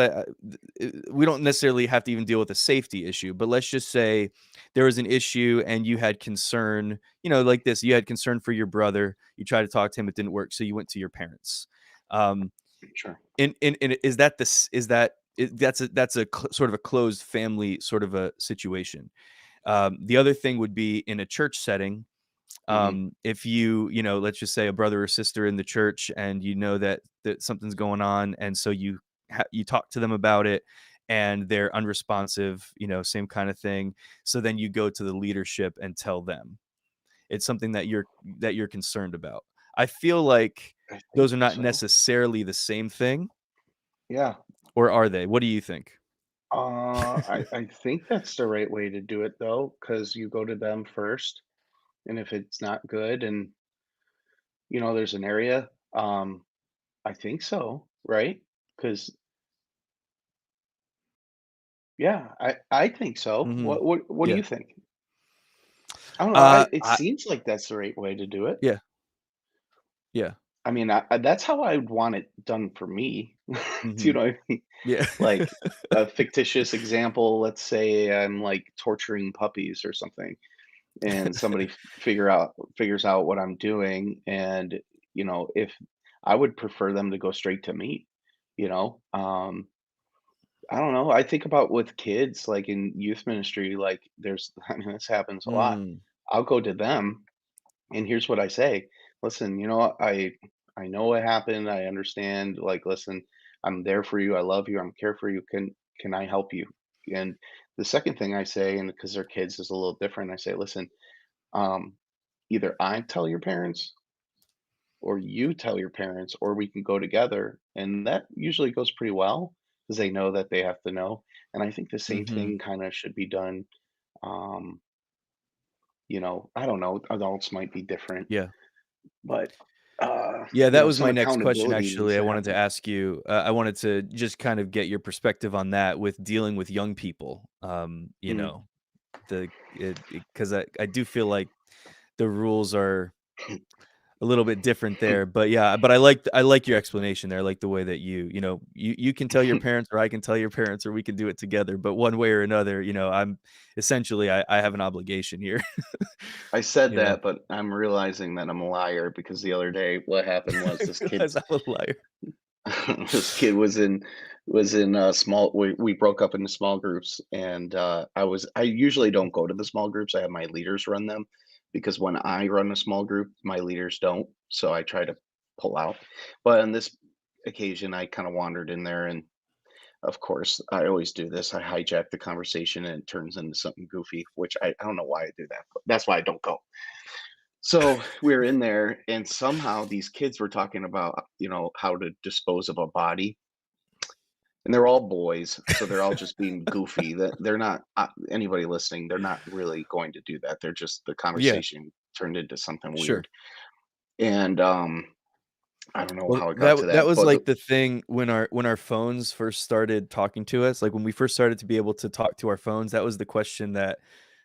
we don't necessarily have to even deal with a safety issue, but let's just say there was an issue and you had concern, like this, you had concern for your brother, you tried to talk to him, it didn't work, so you went to your parents. Um, Sure. and is that this is that that's a sort of a closed family sort of a situation. The other thing would be in a church setting, Mhm. if let's just say a brother or sister in the church and you know that something's going on, and so you talk to them about it and they're unresponsive, same kind of thing, so then you go to the leadership and tell them it's something that you're concerned about. I feel like I think those are not so. necessarily the same thing, Yeah. or are they? What do you think? I think that's the right way to do it though, because you go to them first, and if it's not good, and there's an area, I think so, right? Because yeah, I think so. Mhm. What do Yeah. you think? I don't know. It I seems like that's the right way to do it. Yeah, yeah. I mean, that's how I would want it done for me. Do you Mhm. know what I mean? Yeah. Like a fictitious example, let's say I'm like torturing puppies or something, and somebody figures out what I'm doing, and if I would prefer them to go straight to me, you know. I don't know. I think about with kids, like in youth ministry, like there's, I mean, this happens a lot. Mm. I'll go to them, and here's what I say: "Listen, I know what happened. I understand. Like, listen, I'm there for you. I love you. I'm care for you. Can I help you?" And the second thing I say, and because they're kids, is a little different. I say, "Listen, um, either I tell your parents, or you tell your parents, or we can go together." And that usually goes pretty well because they know that they have to know. And I think the same Mhm. thing kind of should be done. Um, I don't know. Adults might be different, Yeah. but Yeah, that was some my next question, accountability needs actually. I to wanted to happen. ask you, I wanted to just kind of get your perspective on that with dealing with young people. Mhm. The it because I do feel like the rules are a little bit different there, but yeah, but I like your explanation there. I like the way that you can tell your parents or I can tell your parents or we can do it together, but one way or another, I'm essentially I have an obligation here, I said you know, that, but I'm realizing that I'm a liar because the other day what happened was I realize I'm a liar. this kid was in small we broke up into small groups, and I usually don't go to the small groups. I have my leaders run them because when I run a small group, my leaders don't. So I try to pull out. But on this occasion I kind of wandered in there, and of course I always do this. I hijack the conversation and it turns into something goofy, which I don't know why I do that, but that's why I don't go. So we were in there, and somehow these kids were talking about, how to dispose of a body, and they're all boys, so they're all just being goofy. That they're not anybody listening. They're not really going to do that. They're just the Yeah, conversation turned into something sure. weird, and I don't know Well, how it got to that that, was but like the thing when our phones first started talking to us, like when we first started to be able to talk to our phones, that was the question that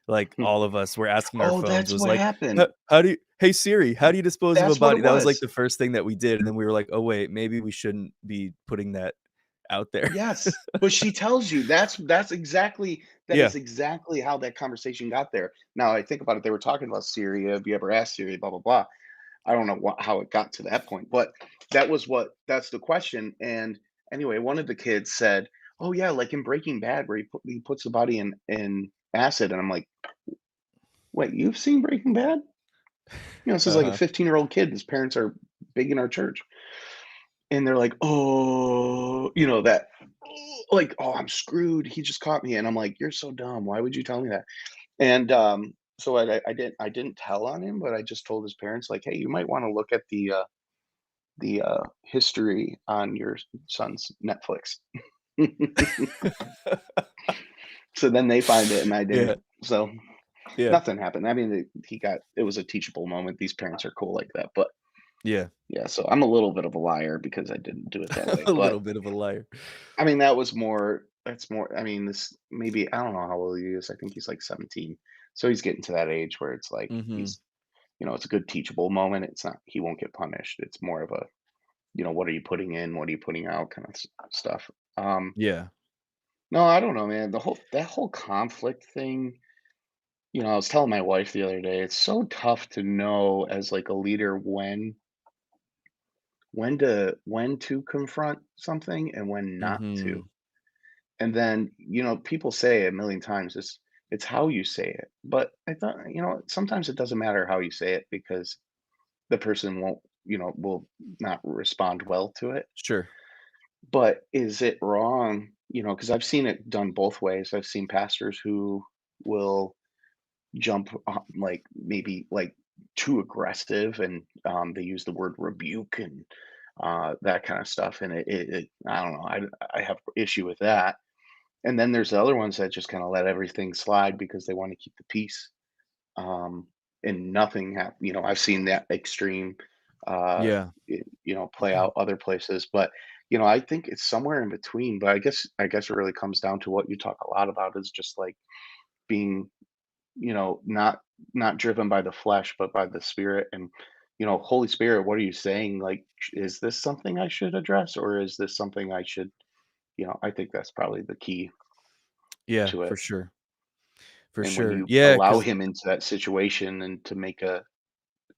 like all of us were asking our oh, phones that's was what like, happened. How do you hey Siri, how do you dispose of a That's what body? it That was like was. the first thing that we did, and then we were like, oh wait, maybe we shouldn't be putting that out there. Yes, but she tells you that Yeah. is exactly how that conversation got there. Now I think about it, they were talking about Syria. Have you ever asked Syria? Blah blah blah. I don't know how it got to that point, but that's the question. And anyway, one of the kids said, "Oh yeah, like in Breaking Bad, where he puts the body in acid." And I'm like, "Wait, you've seen Breaking Bad?" This is like a Uh-huh. 15-year-old kid. His parents are big in our church, and they're like, "Oh, that." Like, "Oh, I'm screwed. He just caught me." And I'm like, "You're so dumb. Why would you tell me that?" And so I didn't tell on him, but I just told his parents like, "Hey, you might want to look at the history on your son's Netflix." So then they find it and I Yeah, didn't. So yeah, nothing happened. I mean, it was a teachable moment. These parents are cool like that. But yeah. yeah, so I'm a little bit of a liar because I didn't do it that way. A But little bit of a liar. I mean, that's more, I mean, this maybe, I don't know how old he is. I think he's like 17. So he's getting to that age where it's like Mhm. it's a good teachable moment. It's not, he won't get punished. It's more of a, what are you putting in? What are you putting out kind of stuff. Um, Yeah. no, I don't know, man. That whole conflict thing, I was telling my wife the other day, it's so tough to know as like a leader when to confront something and when not to. Mhm. And then, people say a million times it's how you say it. But I thought, sometimes it doesn't matter how you say it because the person will not respond well to it. Sure. But is it wrong? Because I've seen it done both ways. I've seen pastors who will jump like maybe like too aggressive, and they use the word rebuke and that kind of stuff. And I don't know. I have issue with that. And then there's the other ones that just kind of let everything slide because they want to keep the peace. Um, and nothing happened. I've seen that extreme, Yeah. play out other places. But I think it's somewhere in between. But I guess it really comes down to what you talk a lot about is just like being, not driven by the flesh, but by the spirit. And Holy Spirit, what are you saying? Like, is this something I should address, or is this something I should? I think that's probably the key Yeah, to for it. sure. For And when sure. you Yeah, allow because him into that situation and to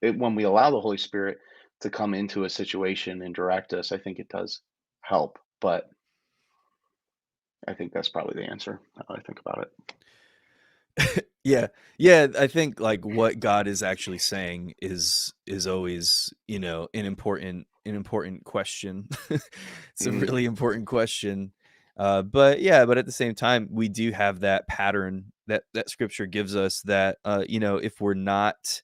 when we allow the Holy Spirit to come into a situation and direct us, I think it does help. But I think that's probably the answer. How I think about it. yeah. Yeah, I think, like, what God is actually saying is always, an important question. It's a Mm, really important question. But yeah, but at the same time, we do have that pattern that scripture gives us that, if we're not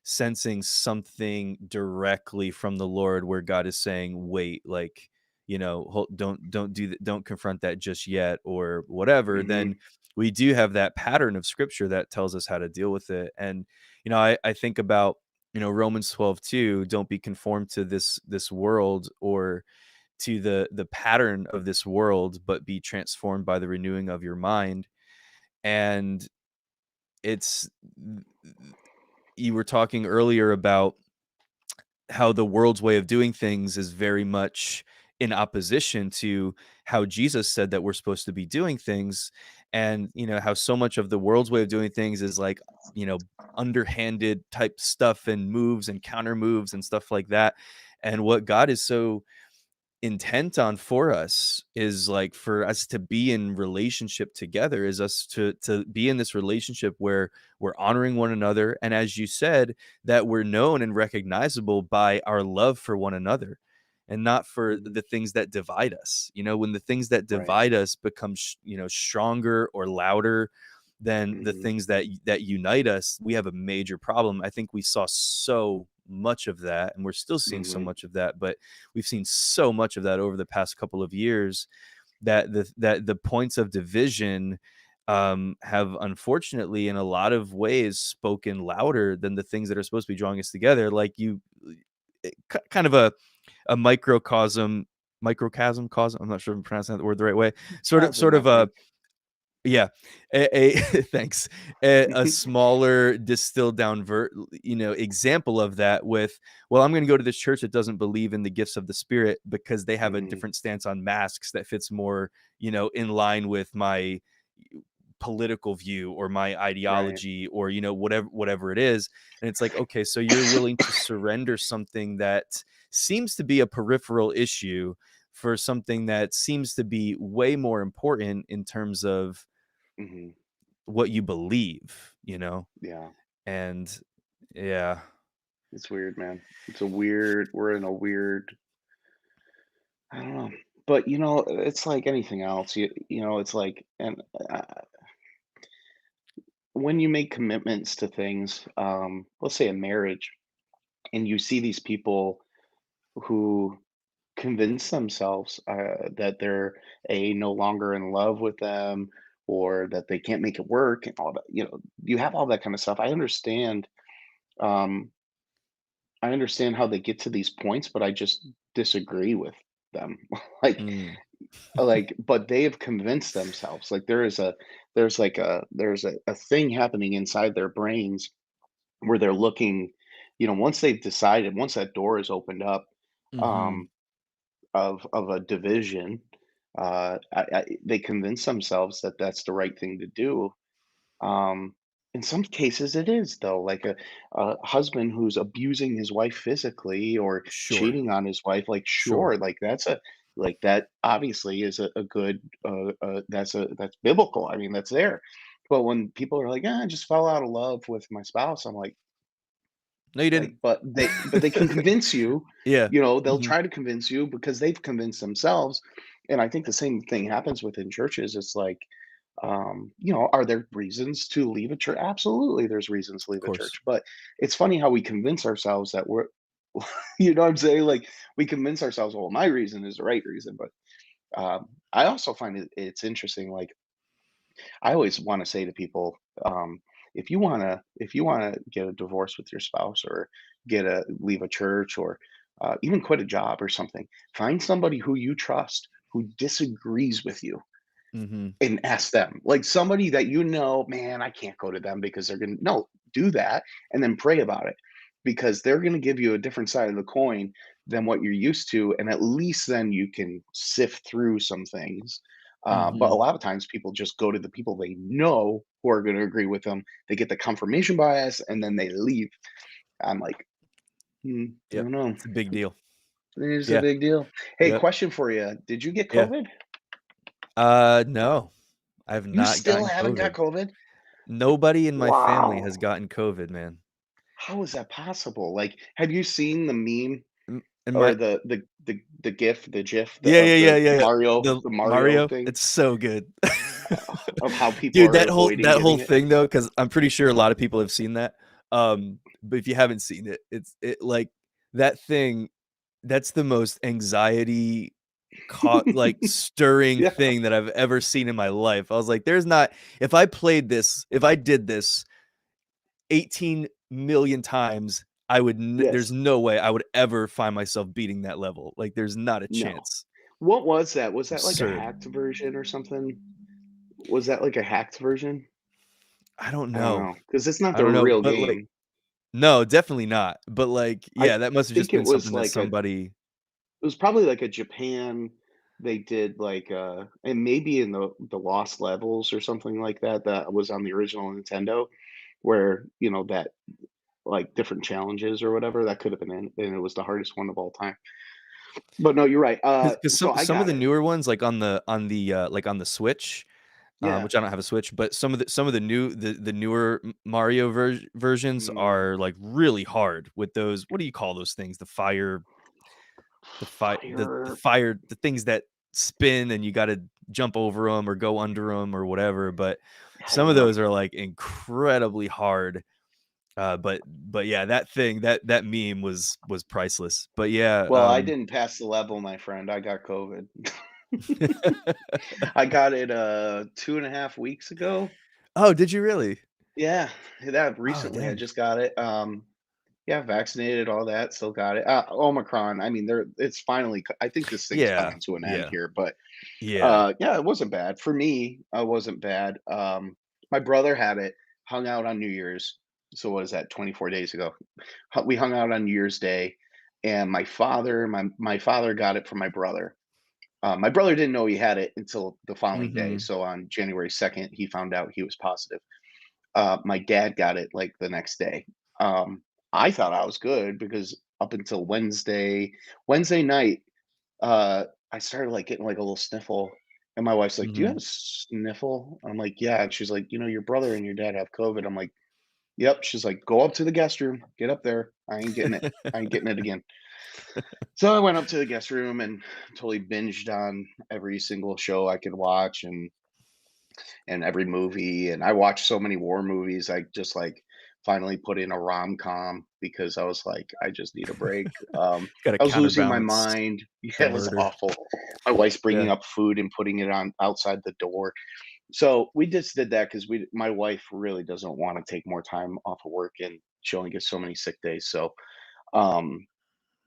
sensing something directly from the Lord where God is saying, "Wait," like, don't do that, don't confront that just yet," or whatever, then mhm, we do have that pattern of scripture that tells us how to deal with it. And I think about Romans 12:2, don't be conformed to this world or to the pattern of this world, but be transformed by the renewing of your mind. And it's you were talking earlier about how the world's way of doing things is very much in opposition to how Jesus said that we're supposed to be doing things, and, how so much of the world's way of doing things is, like, underhanded type stuff and moves and counter moves and stuff like that, and what God is so intent on for us is like for us to be in relationship together, is us to be in this relationship where we're honoring one another, and as you said, that we're known and recognizable by our love for one another and not for Mhm. the things that divide us. When the things that Right. divide us become stronger or louder than the Mhm. things that unite us, we have a major problem. I think we saw so much of that, and we're still seeing so Mhm. much of that, but we've seen so much of that over the past couple of years that the points of division have unfortunately in a lot of ways spoken louder than the things that are supposed to be drawing us together. Like kind of a microcosm cosm. I'm not sure if I'm pronouncing that word the right way. Chasm, Sort I of a think. yeah, a thanks. A smaller distilled down example of that with, well, I'm gonna go to this church that doesn't believe in the gifts of the Spirit because they have a Mhm. different stance on masks that fits more, in line with my political view or my Right. ideology or, whatever it is. And it's like, okay, so you're willing to surrender something that seems to be a peripheral issue for something that seems to be way more important in terms of Mhm. what you believe. Yeah. And yeah. It's weird, man. We're in a weird, I don't know. But, it's like anything else. It's like, and uh, when you make commitments to things, let's say a marriage, and you see these people who convince themselves that they're no longer in love with them, or that they can't make it work and all that. You have all that kind of stuff. Um I understand how they get to these points, but I just disagree with them. like Mm. but they have convinced themselves, like there's a thing happening inside their brains where they're looking, once they've decided, once that door is opened up, Mhm. um of a division, they convince themselves that that's the right thing to do. Um, in some cases, it is though, like a husband who's abusing his wife physically or Sure. cheating on his wife. Like, Sure. sure, like that obviously is a good, that's biblical. I mean, that's there. But when people are like, "I just fell out of love with my spouse," I'm No, you didn't. but they can convince you. Yeah. They'll Mhm. try to convince you because they've convinced themselves. And I think the same thing happens within churches. It's like, are there reasons to leave a church? Absolutely, there's reasons to Of leave a church. course. But it's funny how we convince ourselves that we're, you know what I'm saying? Like, we convince ourselves, well, my reason is the right reason. But I also find it's interesting. Like, I always want to say to people, if you wanna get a divorce with your spouse, or leave a church, or even quit a job or something, find somebody who you trust who disagrees with you, Mhm. and ask them. Like, somebody that, man, I can't go to them because they're gonna, no, do that, and then pray about it, because they're gonna give you a different side of the coin than what you're used to, and at least then you can sift through some things. But a Mhm. lot of times people just go to the people they know who are gonna agree with them. They get the confirmation bias, and then they leave. I'm like, I Yep. don't know. It's a big deal. It's a Yeah. big deal. Hey, Yep. question for you. Did you get Yeah. COVID? No. I have You not still gotten haven't got COVID. COVID? Nobody in my family has Wow. gotten COVID, man. How is that possible? Like, have you seen the meme, And or my the GIF, Yeah, yeah, of yeah, the yeah, yeah. Mario, The the Mario Mario, thing, it's so good. of how people Dude, are that avoiding whole getting it? thing though, because 'cause I'm pretty sure a lot of people have seen that, but if you haven't seen it, like, that thing, that's the most anxiety like, stirring Yeah. thing that I've ever seen in my life. I was like, "There's not if I did this 18,000,000 times, I would n Yes. there's no way I would ever find myself beating that level, like, there's not a No. chance." What was that? Was that like a Absurd. hacked version or something? Was that like a hacked version? I don't I don't know. know, because it's not I the don't know, real but, like, game. No, definitely not. But, like, I yeah, that must have just think it been was something that like a somebody. it was probably like a Japan they did like, and maybe in the Lost Levels or something like that, that was on the original Nintendo, where, that like, different challenges or whatever, that could have been in, and it was the hardest one of all time. But no, you're right, Because so I some of got the it. newer ones, like, like, on the Switch, Yeah. which I don't have a Switch, but some of the newer Mario versions Mm, are, like, really hard with those, what do you call those things? The fire fire, the things that spin and you gotta jump over them or go under them or whatever, but I some don't of know. those are, like, incredibly hard, but yeah, that meme was priceless. But yeah, Well, I didn't pass the level, my friend, I got COVID. I got it, 2.5 weeks ago. Oh, did you really? Yeah, that Oh, recently, I dang. just got it, yeah, vaccinated, all that, still got it. Omicron, I mean, it's finally I think this thing's Yeah, coming to an end yeah, here, but, yeah. yeah, it wasn't bad. For me, it wasn't bad. My brother had it, hung out on New Year's, so what is that, 24 days ago? We hung out on New Year's Day, and my father got it from my brother. My brother didn't know he had it until the following day, Mhm. so on January 2nd, he found out he was positive. My dad got it, like, the next day. Um, I thought I was good because up until Wednesday night, I started, like, getting, like, a little sniffle, and my wife's like, "Do you have Mhm. a sniffle?" I'm like, "Yeah," and she's like, "Your brother and your dad have COVID." I'm like, "Yep." She's like, "Go up to the guest room. Get up there. I ain't getting it. I ain't getting it again." So I went up to the guest room and totally binged on every single show I could watch and every movie, and I watched so many war movies, I just, like, finally put in a rom-com because I was like, "I just need a break." Gotta I was losing my counterbalance mind. the Yeah, it was murder. awful. My wife's bringing Yeah. up food and putting it on outside the door. So, we just did that because my wife really doesn't wanna take more time off of work, and she only gets so many sick days, um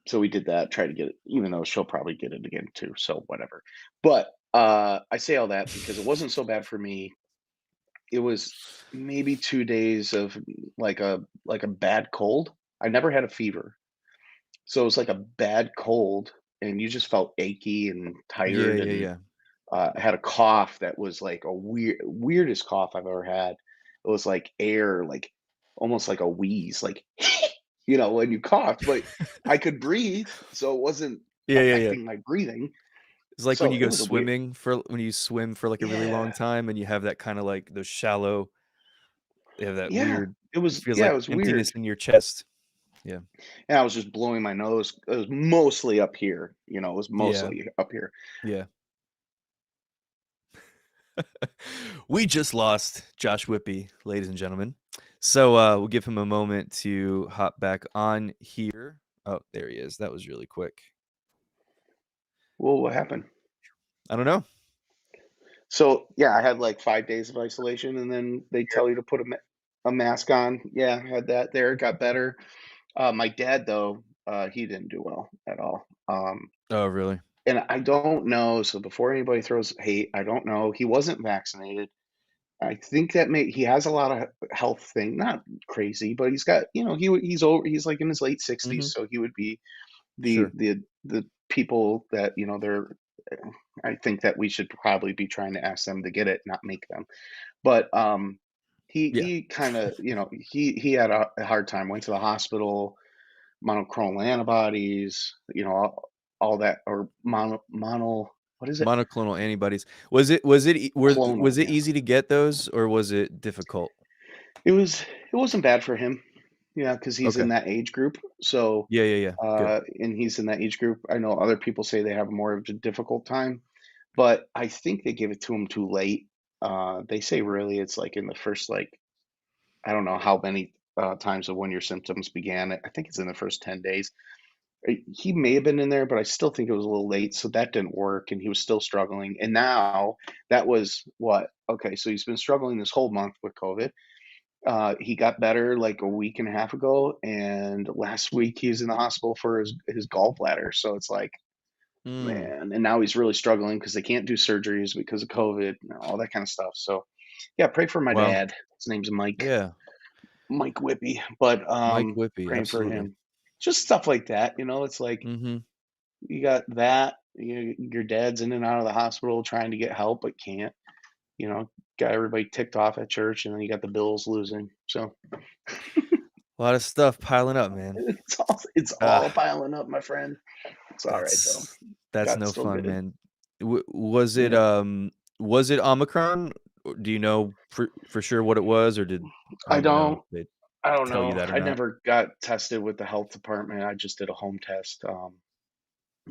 so we did that, try to get it, even though she'll probably get it again too, so whatever. But, I say all that because it wasn't so bad for me. It was maybe 2 days of like a bad cold. I never had a fever. So it was like a bad cold, and you just felt achy and Yeah, tired, yeah, and, yeah. I had a cough that was like a weirdest cough I've ever had. It was like air, like, almost like a wheeze, like, when you coughed, but I could breathe, so it wasn't Yeah, yeah, yeah. affecting my breathing. It's like when So you it go was a weird. swimming for when you swim for, like, a really long Yeah, time and you have that kinda, like, those shallow, you have that yeah. weird, It it was feels yeah, like it was emptiness weird. in your chest. Yeah. And I was just blowing my nose. It was mostly up here, it was Yeah, mostly up here. yeah. We just lost Josh Whippy, ladies and gentlemen. So, we'll give him a moment to hop back on here. Oh, there he is. That was really quick. Well, what happened? I don't know. So, yeah, I had like 5 days of isolation, and then they Yeah. tell you to put a mask on. Yeah, I had that there, got better. My dad, though, he didn't do well at all. Oh, really? And I don't know, so before anybody throws hate, I don't know. He wasn't vaccinated. I think that he has a lot of health thing, not crazy, but he's got, he's over, he's like in his late 60s, Mhm. so he would be the Sure. the the people that, they're I think that we should probably be trying to ask them to get it, not make them. But, Yeah. he kinda, he had a hard time, went to the hospital, monoclonal antibodies, all that, or what is it? Monoclonal antibodies. Was it Yeah. easy to get those or was it difficult? It wasn't bad for him. Yeah, because he's Okay. in that age group. So, Yeah, yeah, yeah. Good. and he's in that age group. I know other people say they have more of a difficult time, but I think they give it to him too late. They say really it's like in the first, like, I don't know how many times of when your symptoms began. I think it's in the first 10 days. He may have been in there, but I still think it was a little late. So that didn't work. And he was still struggling. And now that was what? Okay. So he's been struggling this whole month with COVID. He got better like a week and a half ago. And last week he was in the hospital for his gallbladder. So it's like, Mm. man. And now he's really struggling because they can't do surgeries because of COVID and all that kind of stuff. So yeah, pray for my Wow. dad. His name's Mike. Yeah. Mike Whippy, but, Mike Whippy, praying for absolutely. him. Just stuff like that, it's like, Mhm. you got that, your dad's in and out of the hospital trying to get help, but can't, you know, got everybody ticked off at church, and then you got the Bills losing, so A lot of stuff piling up, man. it's all Ah, piling up, my friend. It's alright, though. that's God's no still fun, good. man. Yeah. Was it Omicron? Or do you know for sure what it was, or I I don't even know don't if they I don't tell you know. that or I not? never got tested with the health department. I just did a home test,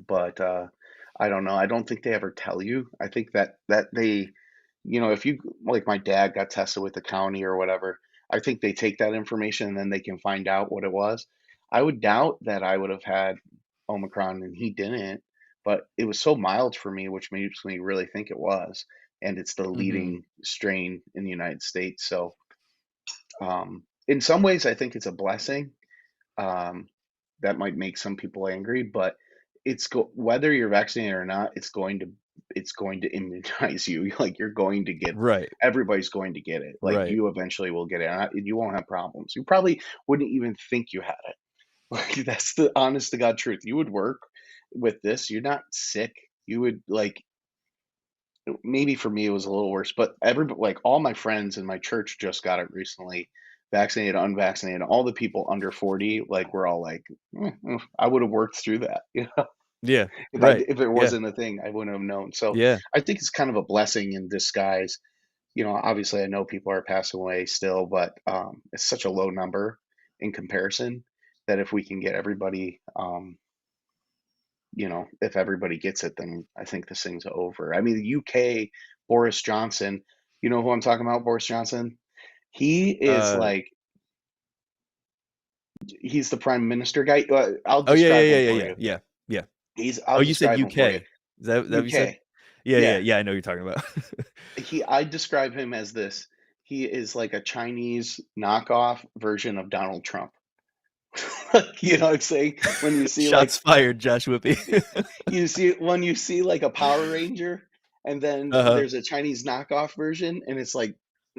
but, I don't know. I don't think they ever tell you. I think that they if you like my dad got tested with the county or whatever, I think they take that information and then they can find out what it was. I would doubt that I would have had Omicron and he didn't, but it was so mild for me, which makes me really think it was. And it's the Mhm. leading strain in the United States. So, in some ways, I think it's a blessing. Um, that might make some people angry, but whether you're vaccinated or not, it's going to immunize you. Like you're going to get Right, everybody's going to get it. Like right. you eventually will get it, and you won't have problems. You probably wouldn't even think you had it. Like that's the honest to God truth. You would work with this. You're not sick. You would like maybe for me it was a little worse, but like all my friends in my church just got it recently, vaccinated, unvaccinated. All the people under 40, like we're all like, I would have worked through that. Yeah, If right. if it Yeah, wasn't a thing, I wouldn't have known. So yeah. I think it's kind of a blessing in disguise. Obviously I know people are passing away still, but it's such a low number in comparison that if we can get everybody, if everybody gets it, then I think this thing's over. I mean, the UK, Boris Johnson, you know who I'm talking about, Boris Johnson? He is Uh, like, he's the prime minister guy. I'll oh, yeah, describe yeah, him yeah, for yeah, you. yeah, yeah. I'll Oh, you said describe him for you. UK. Is that what you said? UK. Yeah, yeah, Yeah. yeah, I know what you're talking about. I describe him as this. He is like a Chinese knockoff version of Donald Trump. You know what I'm saying? When you see like Shots fired, Josh Whippy. you see like a Power Ranger, and then Uh-huh. there's a Chinese knockoff version, and it's like,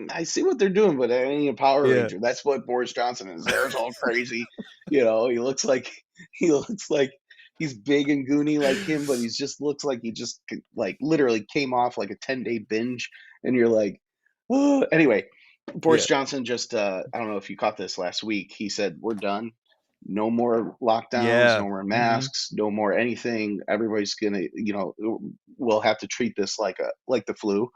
I see what they're doing, but it ain't a Power Yeah. Ranger. That's what Boris Johnson is. There's all crazy, he looks like he looks like he's big and goony like him, but he's just looks like he just like literally came off like a 10-day binge, and you're like, oh. Anyway, Boris Yeah. Johnson just I don't know if you caught this last week. He said, "We're done. No more lockdowns, no Yeah. more Mhm. masks, no more anything. Everybody's gonna, we'll have to treat this like the flu."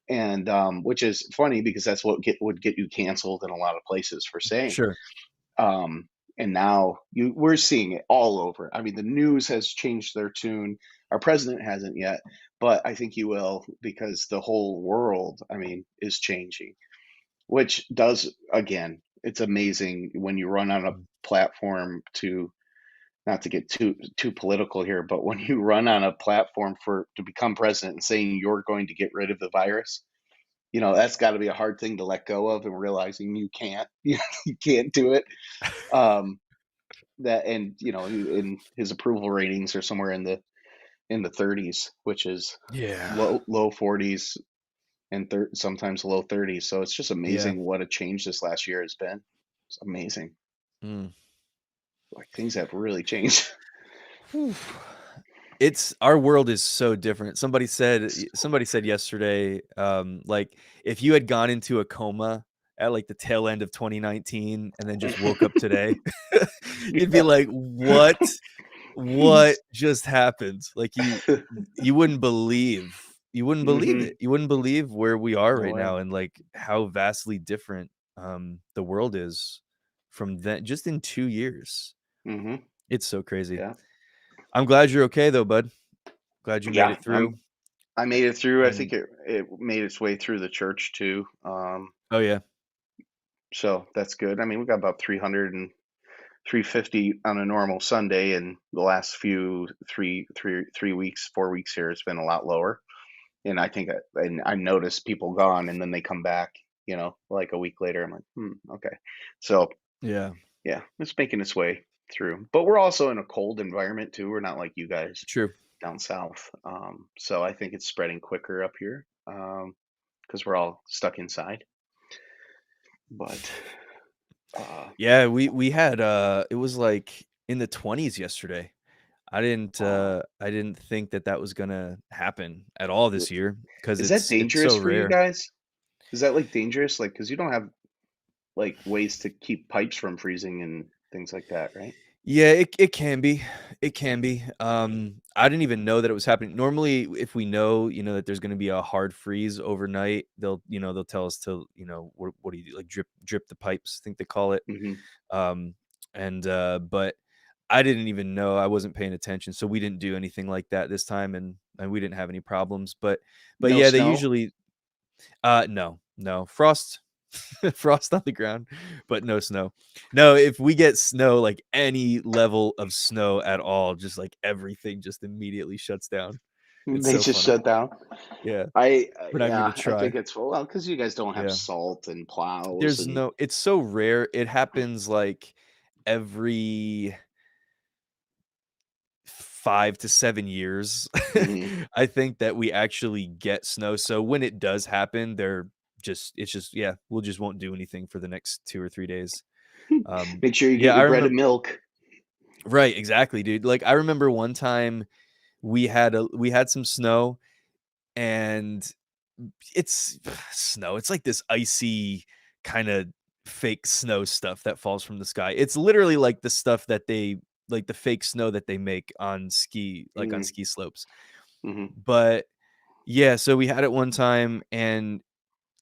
And which is funny because that's what would get you canceled in a lot of places for saying. Sure. Um, and now we're seeing it all over. I mean, the news has changed their tune. Our president hasn't yet, but I think he will because the whole world, I mean, is changing. Which does again, it's amazing when you run on a Mm. platform to not to get too political here, but when you run on a platform for to become president and saying you're going to get rid of the virus, that's got to be a hard thing to let go of and realizing you can't, you can't do it. Um, that and in his approval ratings are somewhere in the 30s, which is Yeah. low 40s and sometimes low 30s. So it's just Yeah. amazing what a change this last year has been. It's amazing. Mm. Like things have really changed. Whew. It's our world is so different. Somebody said yesterday, like, if you had gone into a coma at, like, the tail end of 2019 and then just woke up today, you'd be Yeah. like, What just happened?" Like, you wouldn't believe Mhm. it. You wouldn't believe where we are No right way. now and, like, how vastly different, the world is from then just in 2 years. Mhm. It's so crazy. Yeah. I'm glad you're okay though, bud. Glad you made Yeah. it through, I made it through. I and think it made its way through the church too. oh, yeah. So that's good. I mean, we got about 300 and 350 on a normal Sunday, and the last few 3 weeks, 4 weeks here has been a lot lower. And I think and I noticed people gone, and then they come back. Like a week later, I'm like, okay. So Yeah. yeah, it's making its way through. But we're also in a cold environment too. We're not like you guys True. down south. So I think it's spreading quicker up here because we're all stuck inside. But Uh, Yeah, we had, it was, like, in the 20s yesterday. wow. I didn't think that that was gonna happen at all Uh, this year because Is that it's so dangerous for you rare. guys? Is that, like, dangerous? Like, because you don't have, like, ways to keep pipes from freezing and things like that, right? Yeah, it can be. It can be. I didn't even know that it was happening. Normally, if we know, that there's gonna be a hard freeze overnight, they'll tell us to, what do you do? Like drip the pipes, I think they call it. Mhm. Um, but I didn't even know. I wasn't paying attention, so we didn't do anything like that this time, and we didn't have any problems. But No yeah, they snow? usually no, no. Frost frost on the ground, but no snow. No, if we get snow, like any level of snow at all, just like everything just immediately shuts down. It's They so just funny. shut down? Yeah. We're not even Yeah, gonna I try. think it's well, because you guys don't have Yeah. salt and plows There's and no it's so rare. It happens like every 5 to 7 years. mhm. I think that we actually get snow. So when it does happen, it's just yeah, we'll just won't do anything for the next 2 or 3 days. Make sure you get Yeah, your I bread and remember. milk. Right, exactly, dude. Like, I remember one time we had some snow, and it's snow. It's like this icy kinda fake snow stuff that falls from the sky. It's literally like the stuff that they like the fake snow that they make on on Mhm, ski slopes. mhm, But, yeah, so we had it one time, and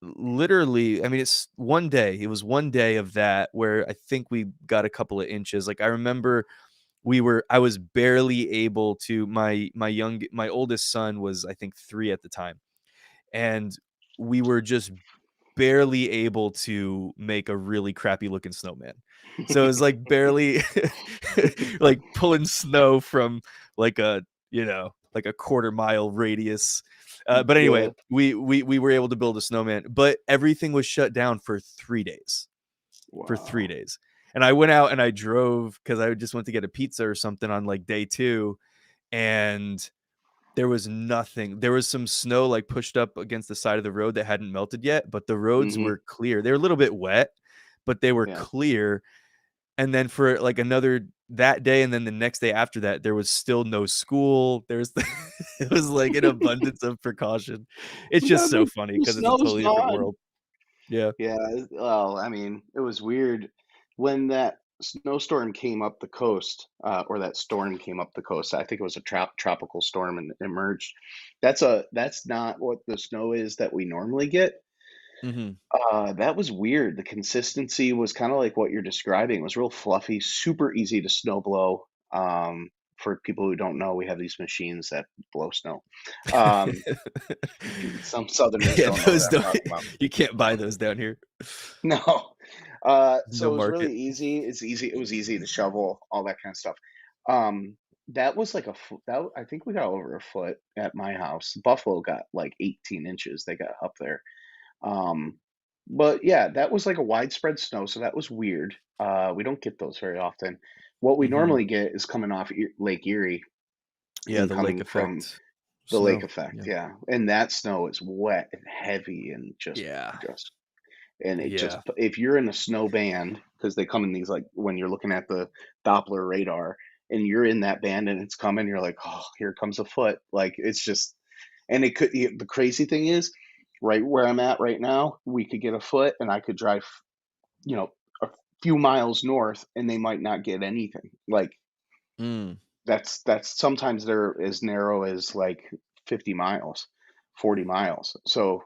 literally, I mean, it's one day. It was one day of that where I think we got a couple of inches. Like, I remember I was barely able to my oldest son was, I think, 3 at the time, and we were just barely able to make a really crappy looking snowman. So it was like barely like pulling snow from like like a quarter mile radius. But anyway, yeah, we were able to build a snowman, but everything was shut down for 3 days. For 3 wow. days. And I went out and I drove because I just went to get a pizza or something on, like, day 2, and there was nothing. There was some snow, like, pushed up against the side of the road that hadn't melted yet, but the roads Mhm, were clear. They were a little bit wet, but they were yeah. clear, and then for, like, another that day and then the next day after that, there was still no school. There's it was like an abundance of precaution. It's just No, so funny the because it's a snow's totally different gone. world. Yeah. Yeah, well, I mean, it was weird when that snowstorm came up the coast, or that storm came up the coast. I think it was a tropical storm and emerged. That's not what the snow is that we normally get. Mhm. That was weird. The consistency was kind of like what you're describing. It was real fluffy, super easy to snow blow. For people who don't know, we have these machines that blow snow. Um, some Southerners Yeah, don't know what those I'm don't talking about. you can't buy those down here. No. So No it was market. really easy. It's easy. It was easy to shovel, all that kind of stuff. Um, that was like a foot. I think we got over a foot at my house. Buffalo got like 18 inches. They got up there. Um, but yeah, that was like a widespread snow. So that was weird. We don't get those very often. What we Mhm. normally get is coming off Lake Erie Yeah, and the lake coming from effect the lake snow. effect. Yeah. Yeah, and that snow is wet and heavy and Yeah. just and it just Yeah. if you're in a snow band, because they come in these, like, when you're looking at the Doppler radar and you're in that band and it's coming, you're like, "Oh, here comes a foot." Like, it's just and it could the crazy thing is, right where I'm at right now, we could get a foot and I could drive, you know, a few miles north and they might not get anything. Like, Mm, that's sometimes they're as narrow as, like, 50 miles, 40 miles. So,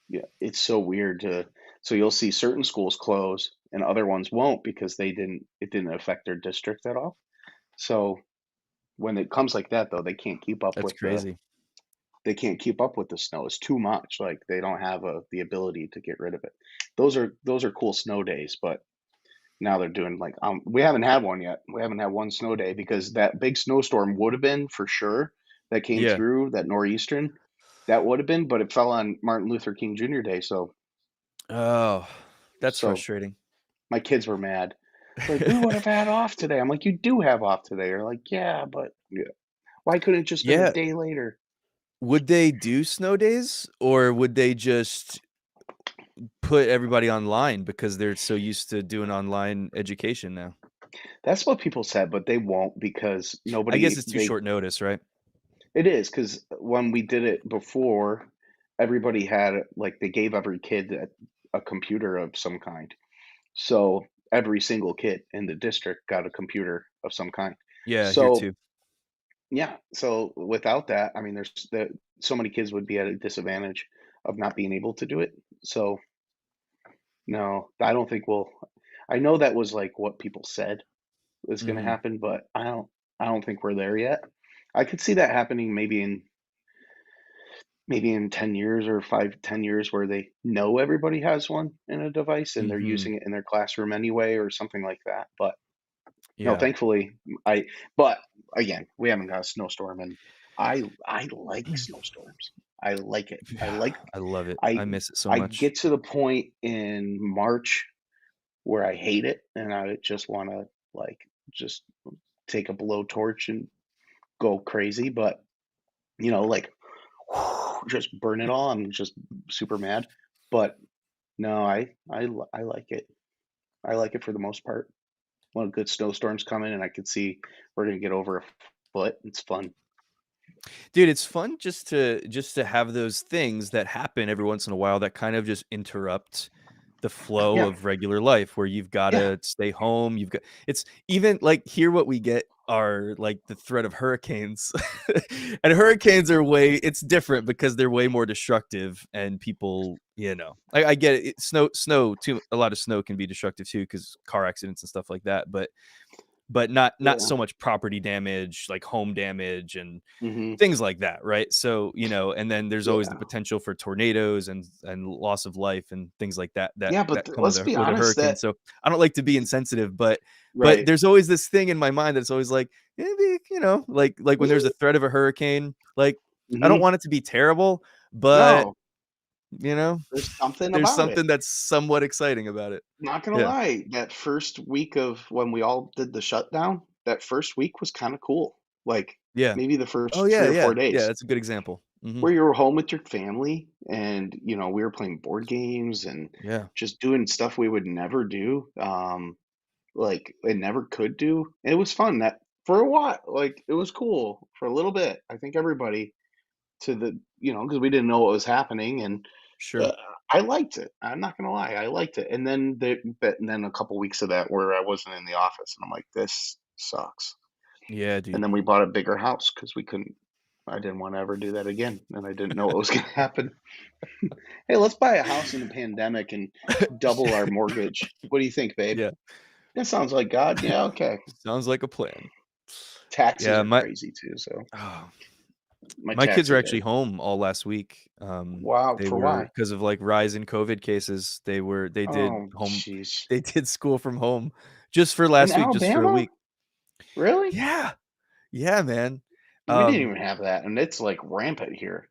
yeah, it's so weird to so you'll see certain schools close and other ones won't because it didn't affect their district at all. So, when it comes like that, though, that's crazy. they can't keep up with the snow. It's too much. Like, they don't have, the ability to get rid of it. Those are cool snow days, but now they're doing, like, we haven't had one yet. We haven't had one snow day because that big snowstorm would have been for sure that came Yeah. through, that nor'eastern, that would have been, but it fell on Martin Luther King Jr. Day, Oh, that's so frustrating. my kids were mad. Like, "We would have had off today." I'm like, "You do have off today." They're like, "Yeah, but yeah, why couldn't it just been a Yeah. day later?" Would they do snow days, or would they just put everybody online because they're so used to doing online education now. That's what people said, but they won't because I guess nobody it's too they short notice, right? it is because when we did it before, everybody had like they gave every kid a computer of some kind. So every single kid in the district got a computer of some kind. Yeah, here So too. yeah, so without that, I mean, so many kids would be at a disadvantage of not being able to do it. So no, I don't think we'll. I know that was like what people said was going to Mhm. happen, but I don't think we're there yet. I could see that happening maybe in 10 years or 5 to 10 years where they know everybody has one in a device and they're Mhm. using it in their classroom anyway or something like that. But no, Yeah. thankfully, I but again, we haven't got a snowstorm, and I like snowstorms. I like it. I love it. I I miss it so I much. get to the point in March where I hate it, and I just wanna, like, just take a blowtorch and go crazy, but, like, just burn it all. I'm just super mad, but no, I like it. I like it for the most part. When a good snowstorm's coming and I can see we're gonna get over a foot, it's fun. Dude, it's fun just to have those things that happen every once in a while that kind of just interrupt the flow Yeah, of regular life where you've yeah. gotta stay home, you've got it's even like here what we get are like the threat of hurricanes. And hurricanes are way it's different because they're way more destructive and people, I get it. Snow too a lot of snow can be destructive too because car accidents and stuff like that, but not Yeah. so much property damage, like home damage and Mhm. things like that, right? So, and then there's always the Yeah. potential for tornadoes and loss of life and things like that that Yeah, but that come with let's a be with a honest hurricane. that So, I don't like to be insensitive, but right. there's always this thing in my mind that's always like, maybe, like when there's a threat of a hurricane, like I don't Mhm. want it to be terrible, but No, you know, there's something there's about it. something that's somewhat exciting about it. Not gonna Yeah. lie, that first week of when we all did the shutdown, that first week was kinda cool. Like, Yeah. maybe the Oh, first 3 yeah, or 4 yeah. Yeah, days that's a good example. Mhm. where you were home with your family and, we were playing board games and Yeah. just doing stuff we would never do, like, and never could do. It was fun that for a while, like, it was cool for a little bit. I think everybody to the because we didn't know what was happening, and, Sure. uh, I liked it. I'm not gonna lie, I liked it, and then a couple weeks of that where I wasn't in the office, and I'm like, "This sucks." Yeah, And dude. then we bought a bigger house because I didn't wanna ever do that again, and I didn't know what was gonna happen. "Hey, let's buy a house in the pandemic and double our mortgage. What do you think, babe?" Yeah. "That sounds like God. Yeah, okay." Sounds like a plan. Taxes Yeah, are crazy too, so oh, my my kids were taxes actually are home all last week. wow, They for were why? because of, like, rise in COVID cases, they did Oh, home jeez. they did school from home just for In last week, just for a Alabama? week. Really? Yeah. Yeah, man. We didn't Um, even have that, and it's, like, rampant here.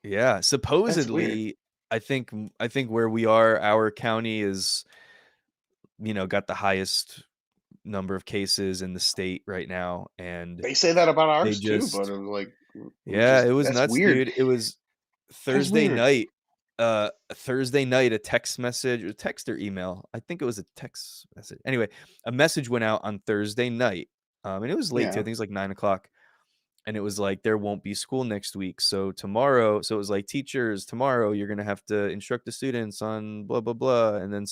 yeah, That's weird. supposedly, I think where we are, our county is, got the highest number of cases in the state right now, and They say that about they ours too, but just it was like, we yeah, just it was that's nuts, weird. dude. It was That's Thursday weird. night. Thursday night, a text message, or text or email. I think it was a text message. Anyway, a message went out on Thursday night, and it was late too. I Yeah. think it was like 9 o'clock, and it was like there won't be school next week. So tomorrow, so it was like teachers tomorrow. You're gonna have to instruct the students on blah blah blah, and then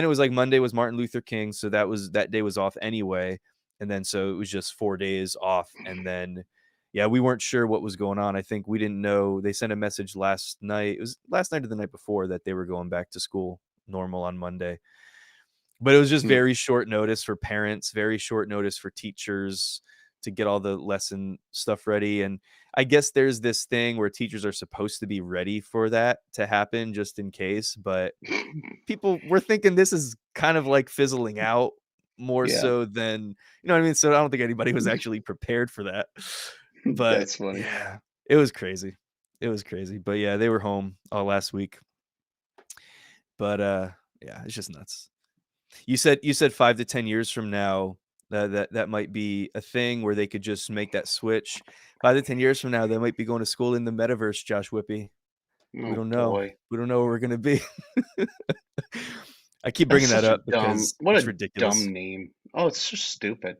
it was like Monday was Martin Luther King, so that day was off anyway, and then so it was just 4 days off, and then yeah, we weren't sure what was going on. I think we didn't know. They sent a message last night. It was last night or the night before that they were going back to school normal on Monday. But it was just Hmm. very short notice for parents, very short notice for teachers to get all the lesson stuff ready, and I guess there's this thing where teachers are supposed to be ready for that to happen just in case, but people we're thinking this is kind of like fizzling out more Yeah. so than you know what I mean? So I don't think anybody was actually prepared for that. But That's funny. yeah, it was crazy. It was crazy. But yeah, they were home all last week. But yeah, it's just nuts. You said 5 to 10 years from now, that might be a thing where they could just make that switch. 5 to 10 years from now, they might be going to school in the metaverse, Josh Whippy. We Oh don't know. boy. We don't know where we're gonna be. I keep bringing that up because What it's a ridiculous. dumb name. Oh, it's just stupid.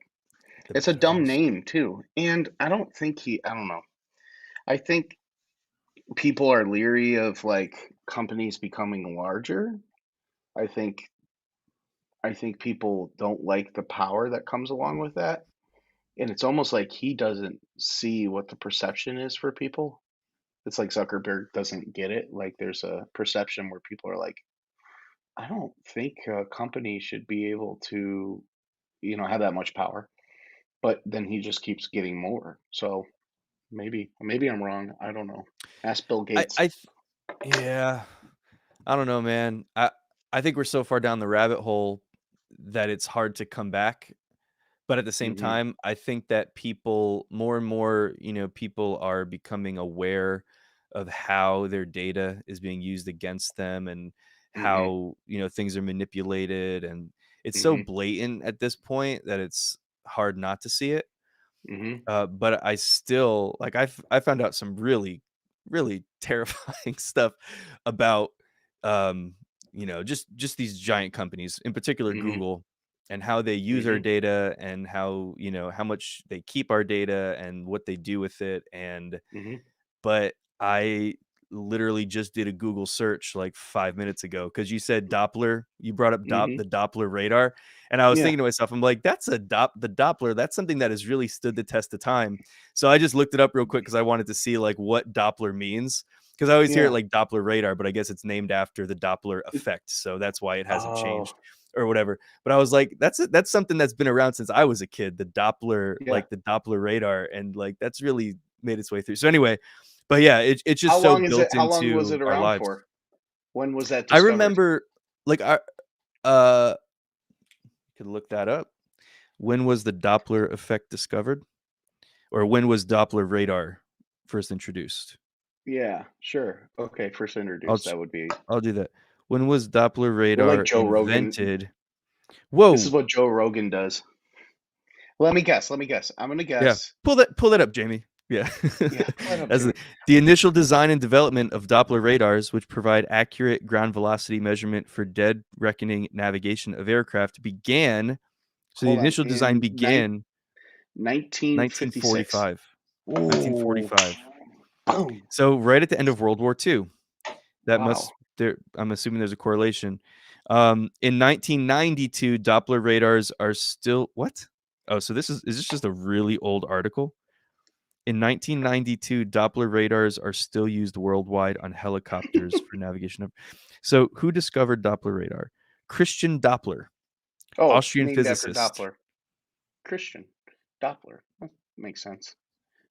The It's a dumb metaverse. name too. And I don't think I don't know. I think people are leery of like companies becoming larger. I think I think people don't like the power that comes along with that. And it's almost like he doesn't see what the perception is for people. It's like Zuckerberg doesn't get it. Like there's a perception where people are like, I don't think a company should be able to, have that much power. But then he just keeps getting more. So maybe I'm wrong. I don't know. Ask Bill I Gates. I th Yeah. I don't know, man. I think we're so far down the rabbit hole that it's hard to come back. But at the same Mhm. time, I think that people more and more, people are becoming aware of how their data is being used against them and Mhm. how, things are manipulated. And it's so Mhm. blatant at this point that it's hard not to see it. Mhm. But I still like I found out some really, really terrifying stuff about just these giant companies, in particular Mhm. Google, and how they use our Mhm. data and how, how much they keep our data and what they do with it. And Mhm. but I literally just did a Google search like 5 minutes ago because you said Doppler. You brought up Mhm. the Doppler radar, and I was Yeah. thinking to myself, I'm like, "That's the Doppler, that's something that has really stood the test of time." So I just looked it up real quick because I wanted to see, like, what Doppler means. Because I always hear it Yeah. like Doppler radar, but I guess it's named after the Doppler It effect, so that's why it hasn't Oh, changed or whatever. But I was like, That's something that's been around since I was a kid, yeah. the Doppler radar, and, like, that's really made its way through. So anyway, but yeah, it's just How so long is it built how long was into it our around lives. for? When was that I discovered? remember, like, I uh, could look that up. When was the Doppler effect discovered? Or when was Doppler radar first introduced? Yeah, sure. Okay, first I'll introduced, ch that would be I'll do that. When was Doppler well, like radar Joe Rogan. invented? This is Whoa! what Joe Rogan does. Let me guess. I'm gonna Yeah. guess. Pull that up, Jamie. Yeah. Yeah, pull that up, As Jimmy. the initial design and development of Doppler radars, which provide accurate ground velocity measurement for dead reckoning navigation of aircraft, began. So the Hold on. initial design In began 1956. 1945. Ooh. 1945. Boom. So right at the end of World War II. That Wow. must there I'm assuming there's a correlation. In 1992, Doppler radars are still what? Oh, so is this just a really old article? In 1992, Doppler radars are still used worldwide on helicopters for navigation of. So who discovered Doppler radar? Christian Doppler, Oh, Austrian named after physicist. Doppler. Christian Doppler. That makes sense.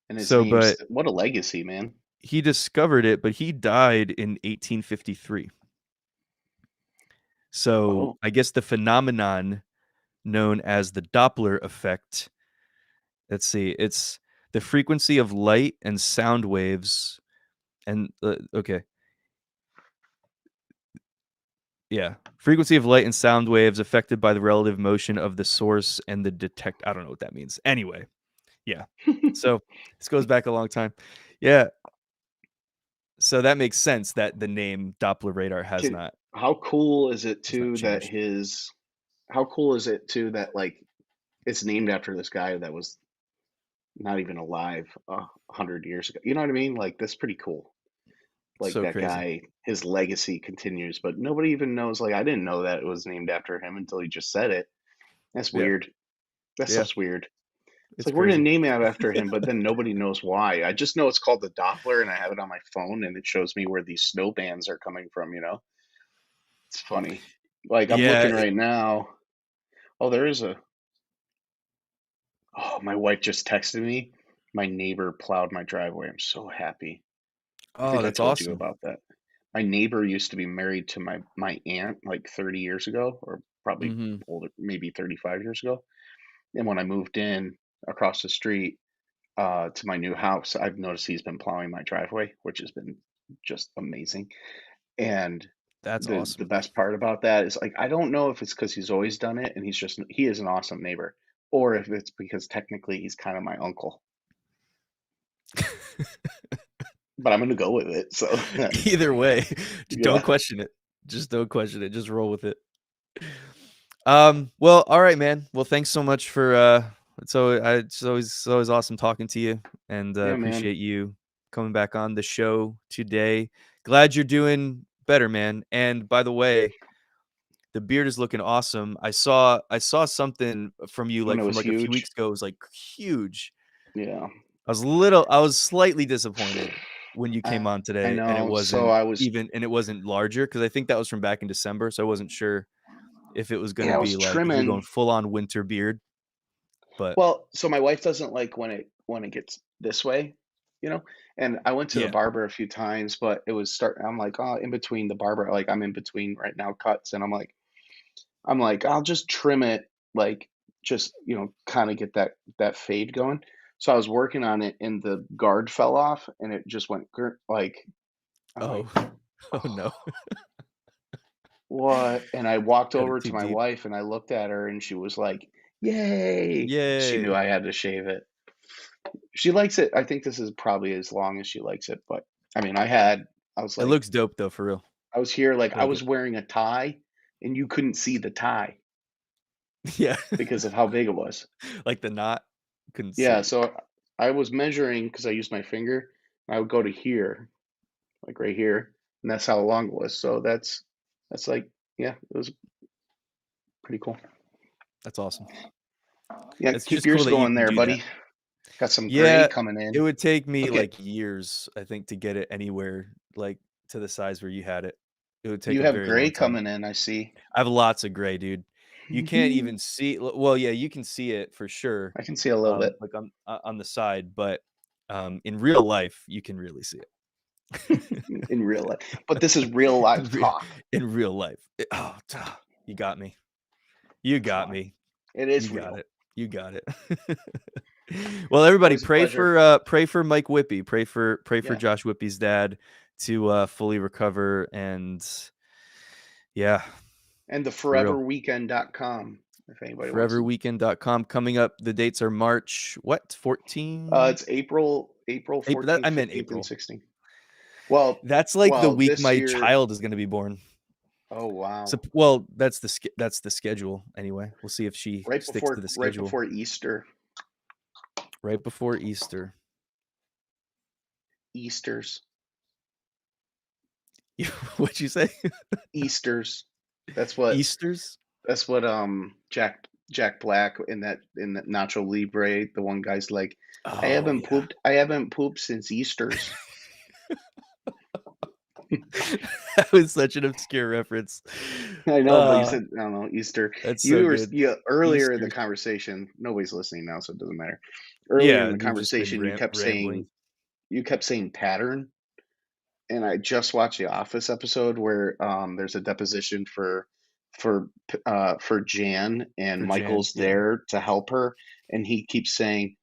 And his So, name's but what a legacy, man. he discovered it, but he died in 1853. So Oh, I guess the phenomenon known as the Doppler effect. Let's see, it's the frequency of light and sound waves and okay, yeah. Frequency of light and sound waves affected by the relative motion of the source and the detect I don't know what that means. Anyway, yeah. So, this goes back a long time. Yeah, so that makes sense that the name Doppler radar has Can, not how cool is it has not too that changed. his how cool is it too that like it's named after this guy that was not even alive 100 years ago. You know what I mean? Like that's pretty cool. Like So that crazy. guy, his legacy continues, but nobody even knows. Like I didn't know that it was named after him until he just said it. That's Yeah, weird. That yeah, stuff's weird. It's it's like we're gonna crazy. name it after him, but then nobody knows why. I just know it's called the Doppler, and I have it on my phone, and it shows me where these snow bands are coming from. It's funny. Like I'm Yeah, looking right now. Oh, there is a. Oh, my wife just texted me. My neighbor plowed my driveway. I'm so happy. I oh, think I that's told you awesome. about that. My neighbor used to be married to my aunt like 30 years ago, or probably Mhm. older, maybe 35 years ago. And when I moved in across the street to my new house, I've noticed he's been plowing my driveway, which has been just amazing. And That's the awesome. best part about that is like I don't know if it's because he's always done it and he is an awesome neighbor, or if it's because technically he's kind of my uncle. but I'm gonna go with it. So that's Either way, don't yeah, question it. Just don't question it. Just roll with it. Well, all right, man. Well, thanks so much for it's always awesome talking to you, and yeah, man. appreciate you coming back on the show today. Glad you're doing better, man. And by the way, the beard is looking awesome. I saw something from you When like it from was like a few huge, weeks ago. It was like huge. yeah. I was slightly disappointed when you I came on I today and know. So I was it wasn't larger because I think that was from back in December, so I wasn't sure if it was gonna yeah, I was be like if you're going trimming. full on winter beard, but Well, so my wife doesn't like when it gets this way, you know? And I went to the yeah. barber a few times, but it was I'm like, oh, in between the barber, like I'm in between right now cuts, and I'm like, I'll just trim it, like just, kind of get that fade going. So I was working on it and the guard fell off and it just went like I'm like, Oh. Oh, no. what? And I walked Cut it over too to my deep. wife and I looked at her and she was like, "Yay." She knew Yay. I had to shave it. She likes it. I think this is probably as long as she likes it, but I mean, I was It like, looks dope though, for real. I was here, like I I like was it. wearing a tie and you couldn't see the tie Yeah. because of how big it was. Like the knot, couldn't see Yeah, it. so I was measuring because I used my finger. I would go to here, like right here, and that's how long it was. So that's like, yeah, it was pretty cool. That's awesome. Yeah, It's keep just cool yours that you going can there, do that. buddy. Got some gray Yeah, coming it in. would take me, Look at like, years, I think, to get it anywhere, like, to the size where you had it. It would take you a have very gray long time. coming in, I see. I have lots of gray, dude. You can't even see well, yeah, you can see it for sure, I can see a little bit like, on the side, but, in real life, you can really see it. in real life. But this is real In live real talk. in real life. You got me. You It's got fine. me. It You is got real. it. You got it. Well, everybody Always a pleasure. pray for Mike Whippy. Pray for Yeah. Josh Whippy's dad to, fully recover and yeah, And the for real. foreverweekend.com if anybody wants them. Foreverweekend.com coming up. The dates are March what? 14? It's April April that 14th, I meant 15th, and April. 16th. Well That's like the well, week this my year child is gonna be born. oh, So, wow. well, that's the schedule anyway. We'll see if she Right sticks to before the right schedule before Easter. right before Easter. Easters. What'd you say? Easters. That's what Easters? that's what Jack Black in that Nacho Libre, the one guy's like, Oh, yeah. I haven't pooped since Easters. That was such an obscure reference. I know, but you Uh, said, I don't know, Easter. that's so You were good. you earlier in the Easters. conversation, nobody's listening now, so it doesn't matter. Earlier in Yeah, the we've just been conversation, rambling. you kept saying pattern, and I just watched the Office episode where there's a deposition for Jan, and For Jan, Michael's yeah. there to help her, and he keeps saying,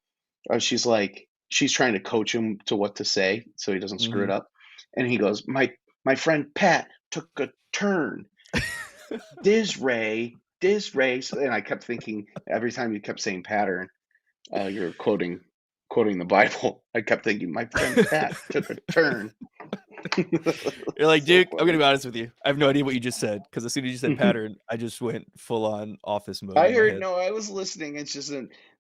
she's trying to coach him to what to say so he doesn't screw it Mhm. up, and he goes, my friend Pat took a turn. Disray, and I kept thinking every time you kept saying pattern, you're quoting the Bible. I kept thinking my friend Pat took a turn. You're like, So "Dude, I'm gonna funny. be honest with you. I have no idea what you just said because as soon as you said pattern, I just went full on office mode I in my heard head." no, I was listening. It's just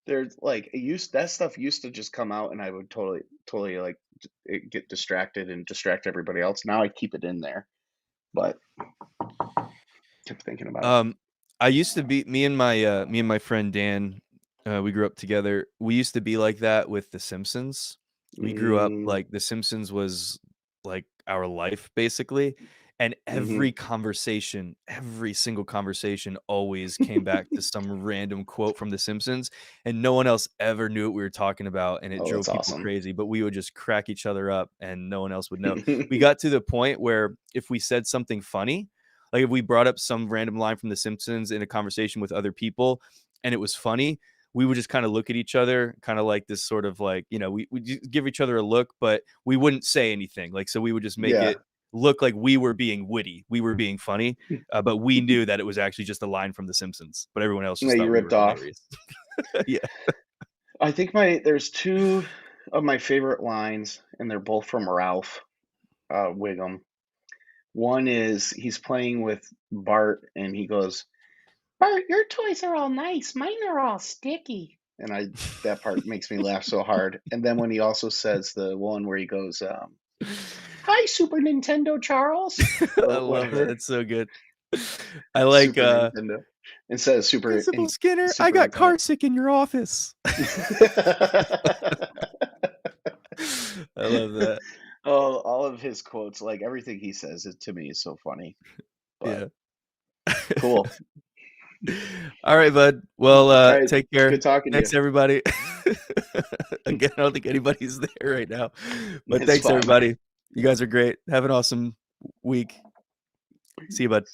there's like it used that stuff used to just come out, and I would totally like get distracted and distract everybody else. Now I keep it in there, but kept thinking about it. Um, I used to be me and my friend Dan, we grew up together. We used to be like that with The Simpsons. We grew up Mm, like The Simpsons was like our life basically, and hmm every single conversation always came back to some random quote from The Simpsons, and no one else ever knew what we were talking about, and it Oh, drove that's people awesome. crazy, but we would just crack each other up and no one else would know. We got to the point where if we said something funny, like if we brought up some random line from The Simpsons in a conversation with other people and it was funny, we would just kind of look at each other, kind of like this sort of like, we just give each other a look, but we wouldn't say anything. Like, so we would just make Yeah. it look like we were being witty, we were being funny, but we knew that it was actually just a line from The Simpsons, but everyone else No, just you thought we ripped were off. hilarious. Yeah. I think there's two. of my favorite lines, and they're both from Ralph Wiggum. One is he's playing with Bart, and he goes, "Bart, your toys are all nice. Mine are all sticky." And that part makes me laugh so hard. And then when he also says the one where he goes, "Hi, Super Nintendo Charles," I or love that. whatever, It's so good. I like, Super Nintendo, instead of Principal Skinner, I Super got Nintendo. car sick in your office. I love that. Oh, all of his quotes, like everything he says, it, to me is so funny. But Yeah. cool. All right, bud. All Well, right, take it's good care. talking to Thanks, you. everybody. Again, I don't think anybody's there right now, but It's thanks, fine. everybody. You guys are great. Have an awesome week. See you, bud.